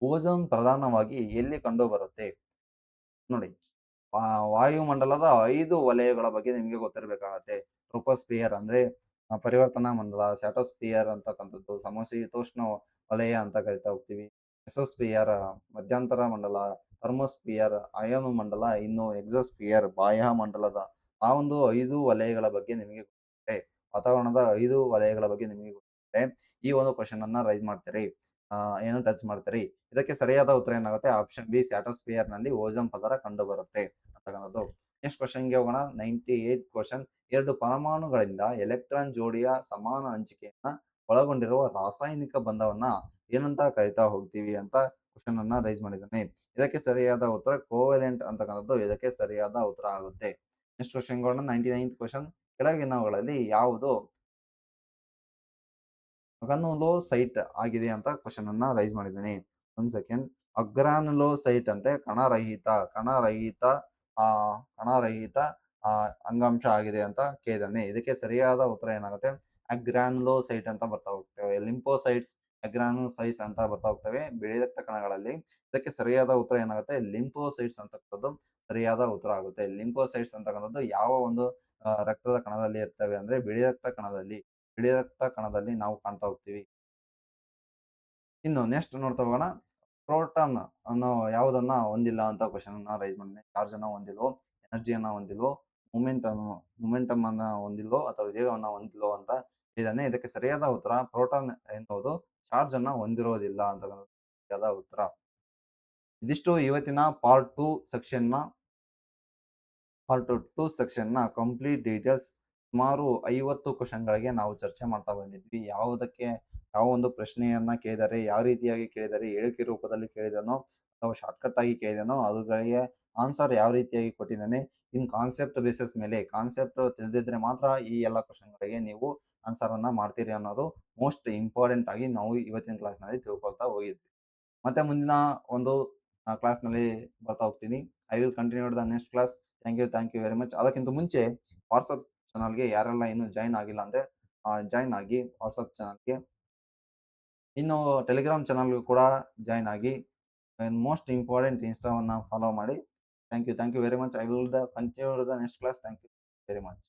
ಓಝೋನ್ ಪ್ರಧಾನವಾಗಿ ಎಲ್ಲಿ ಕಂಡು ಬರುತ್ತೆ? ನೋಡಿ, ವಾಯುಮಂಡಲದ 5 ವಲಯಗಳ ಬಗ್ಗೆ ನಿಮಗೆ ಗೊತ್ತಿರಬೇಕಾಗತ್ತೆ. ಟ್ರೋಪೋಸ್ಫಿಯರ್ ಅಂದ್ರೆ ಪರಿವರ್ತನಾ ಮಂಡಲ, ಸ್ಯಾಟೋಸ್ಫಿಯರ್ ಅಂತಕ್ಕಂಥದ್ದು ಸಮಶೀತೋಷ್ಣ ವಲಯ ಅಂತ ಕರಿತಾ ಹೋಗ್ತೀವಿ, ಮೆಸೋಸ್ಫಿಯರ್ ಮಧ್ಯಂತರ ಮಂಡಲ, ಥರ್ಮೋಸ್ಫಿಯರ್ ಅಯಾನು ಮಂಡಲ, ಇನ್ನು ಎಕ್ಸೋಸ್ಫಿಯರ್ ಬಾಹ್ಯ ಮಂಡಲದ ಆ ಒಂದು 5 ವಲಯಗಳ ಬಗ್ಗೆ ನಿಮಗೆ ಗೊತ್ತಿದೆ. ವಾತಾವರಣದ 5 ವಲಯಗಳ ಬಗ್ಗೆ ನಿಮಗೆ ಗೊತ್ತಿದೆ. ಈ ಒಂದು ಕ್ವಶನ್ ಅನ್ನ ರೈಸ್ ಮಾಡ್ತೀರಿ. ಏನು ಟಚ್ ಮಾಡ್ತೀರಿ? ಇದಕ್ಕೆ ಸರಿಯಾದ ಉತ್ತರ ಏನಾಗುತ್ತೆ ಆಪ್ಷನ್ ಬಿ ಸ್ಟ್ರಾಟೋಸ್ಫಿಯರ್‌ನಲ್ಲಿ ಓಜೋನ್ ಪದರ ಕಂಡುಬರುತ್ತೆ ಅಂತಕ್ಕಂಥದ್ದು. ನೆಕ್ಸ್ಟ್ ಕ್ವೆಷನ್‌ಗೆ ಹೋಗೋಣ. 98 ಕ್ವೆಷನ್. 2 ಪರಮಾಣುಗಳಿಂದ ಎಲೆಕ್ಟ್ರಾನ್ ಜೋಡಿಯ ಸಮಾನ ಹಂಚಿಕೆಯನ್ನ ಒಳಗೊಂಡಿರುವ ರಾಸಾಯನಿಕ ಬಂಧವನ್ನ ಏನಂತ ಕರಿತಾ ಹೋಗ್ತೀವಿ ಅಂತ ಕ್ವೆಷನ್ ಅನ್ನ ರೈಸ್ ಮಾಡಿದ್ದಾನೆ. ಇದಕ್ಕೆ ಸರಿಯಾದ ಉತ್ತರ ಕೋವೆಲೆಂಟ್ ಅಂತಕ್ಕಂಥದ್ದು ಇದಕ್ಕೆ ಸರಿಯಾದ ಉತ್ತರ ಆಗುತ್ತೆ. ನೆಕ್ಸ್ಟ್ ಕ್ವೆಷನ್‌ಗೆ ಹೋಗೋಣ. 99th question. ಕೆಳಗಿನವುಗಳಲ್ಲಿ ಯಾವುದು ಅಗ್ರಾನುಲೋಸೈಟ್ ಆಗಿದೆ ಅಂತ ಕ್ವೆಷನ್ ಅನ್ನ ರೈಸ್ ಮಾಡಿದ್ದೀನಿ. 1 ಸೆಕೆಂಡ್. ಅಗ್ರಾನುಲೋಸೈಟ್ ಅಂತೆ ಕಣರಹಿತ ಆ ಕಣರಹಿತ ಅಂಗಾಂಶ ಆಗಿದೆ ಅಂತ ಕೇಳಿದ್ದಾನೆ. ಇದಕ್ಕೆ ಸರಿಯಾದ ಉತ್ತರ ಏನಾಗುತ್ತೆ ಅಗ್ರಾನುಲೋಸೈಟ್ ಅಂತ ಬರ್ತಾ ಹೋಗ್ತವೆ. ಲಿಂಫೋಸೈಟ್ಸ್, ಅಗ್ರಾನುಸೈಟ್ಸ್ ಅಂತ ಬರ್ತಾ ಹೋಗ್ತವೆ ಬಿಳಿ ರಕ್ತ ಕಣಗಳಲ್ಲಿ. ಇದಕ್ಕೆ ಸರಿಯಾದ ಉತ್ತರ ಏನಾಗುತ್ತೆ ಲಿಂಫೋಸೈಟ್ಸ್ ಅಂತಕ್ಕಂಥದ್ದು ಸರಿಯಾದ ಉತ್ತರ ಆಗುತ್ತೆ. ಲಿಂಫೋಸೈಟ್ಸ್ ಅಂತಕ್ಕಂಥದ್ದು ಯಾವ ಒಂದು ರಕ್ತದ ಕಣದಲ್ಲಿ ಇರ್ತವೆ ಅಂದ್ರೆ ಬಿಳಿ ರಕ್ತ ಕಣದಲ್ಲಿ ನಾವು ಕಾಣ್ತಾ ಹೋಗ್ತೀವಿ. ಇನ್ನು ನೆಕ್ಸ್ಟ್ ನೋಡ್ತಾ ಹೋಗೋಣ. ಪ್ರೋಟಾನ್ ಅನ್ನೋ ಯಾವುದನ್ನ ಹೊಂದಿಲ್ಲ ಅಂತ ಕ್ವೆಷನ್ ಅನ್ನ ರೈಸ್ ಮಾಡಿದೆ. ಚಾರ್ಜ್ ಅನ್ನ ಹೊಂದಿಲ್ವೋ, ಎನರ್ಜಿಯನ್ನ ಹೊಂದಿಲ್ವೋ, ಮೊಮೆಂಟಮ್ ಮೊಮೆಂಟಮ್ ಅನ್ನ ಹೊಂದಿಲ್ವೋ ಅಥವಾ ವೇಗವನ್ನ ಹೊಂದಿಲ್ವೋ ಅಂತ ಹೇಳಿದ್ದಾನೆ. ಇದಕ್ಕೆ ಸರಿಯಾದ ಉತ್ತರ ಪ್ರೋಟಾನ್ ಎನ್ನುವುದು ಚಾರ್ಜ್ ಅನ್ನ ಹೊಂದಿರೋದಿಲ್ಲ ಅಂತಕ್ಕಂಥದ್ದು ಸರಿಯಾದ ಉತ್ತರ. ಇದಿಷ್ಟು ಇವತ್ತಿನ ಪಾರ್ಟ್ 2 ಸೆಕ್ಷನ್‌ನ ಕಂಪ್ಲೀಟ್ ಡೀಟೇಲ್ಸ್. ಸುಮಾರು 50 ಕ್ವೆಷನ್‌ಗಳಿಗೆ ನಾವು ಚರ್ಚೆ ಮಾಡ್ತಾ ಬಂದಿದ್ವಿ. ಯಾವ ಒಂದು ಪ್ರಶ್ನೆಯನ್ನ ಕೇಳಿದ್ದಾರೆ, ಯಾವ ರೀತಿಯಾಗಿ ಕೇಳಿದ್ದಾರೆ, ಹೇಳಿಕೆ ರೂಪದಲ್ಲಿ ಕೇಳಿದನೋ ಅಥವಾ ಶಾರ್ಟ್‌ಕಟ್ ಆಗಿ ಕೇಳಿದನೋ ಅವುಗಳಿಗೆ ಆನ್ಸರ್ ಯಾವ ರೀತಿಯಾಗಿ ಕೊಟ್ಟಿದ್ದಾನೆ. ಇನ್ ಕಾನ್ಸೆಪ್ಟ್ ಬೇಸಿಸ್ ಮೇಲೆ ಕಾನ್ಸೆಪ್ಟ್ ತಿಳಿದಿದ್ರೆ ಮಾತ್ರ ಈ ಎಲ್ಲಾ ಕ್ವೆಷನ್‌ಗಳಿಗೆ ನೀವು ಆನ್ಸರ್ ಅನ್ನ ಮಾಡ್ತೀರಿ ಅನ್ನೋದು ಮೋಸ್ಟ್ ಇಂಪಾರ್ಟೆಂಟ್ ಆಗಿ ನಾವು ಇವತ್ತಿನ ಕ್ಲಾಸ್‌ನಲ್ಲಿ ತಿಳ್ಕೊಳ್ತಾ ಹೋಗಿದ್ವಿ. ಮತ್ತೆ ಮುಂದಿನ ಒಂದು ಕ್ಲಾಸ್‌ನಲ್ಲಿ ಬರ್ತಾ ಹೋಗ್ತೀನಿ. I will continue the next class. Thank you very much. ಅದಕ್ಕಿಂತ ಮುಂಚೆ ವಾಟ್ಸಾಪ್ ಚಾನಲ್‌ಗೆ ಯಾರೆಲ್ಲ ಇನ್ನೂ ಜಾಯಿನ್ ಆಗಿಲ್ಲ ಅಂದ್ರೆ ಜಾಯಿನ್ ಆಗಿ ವಾಟ್ಸಾಪ್ ಚಾನಲ್‌ಗೆ. ಇನ್ನು ಟೆಲಿಗ್ರಾಮ್ ಚಾನಲ್‌ಗೂ ಕೂಡ ಜಾಯಿನ್ ಆಗಿ. ಮೋಸ್ಟ್ ಇಂಪಾರ್ಟೆಂಟ್ ಇನ್‌ಸ್ಟಾವನ್ನ ಫಾಲೋ ಮಾಡಿ. Thank you very much. I will continue the next class. Thank you very much.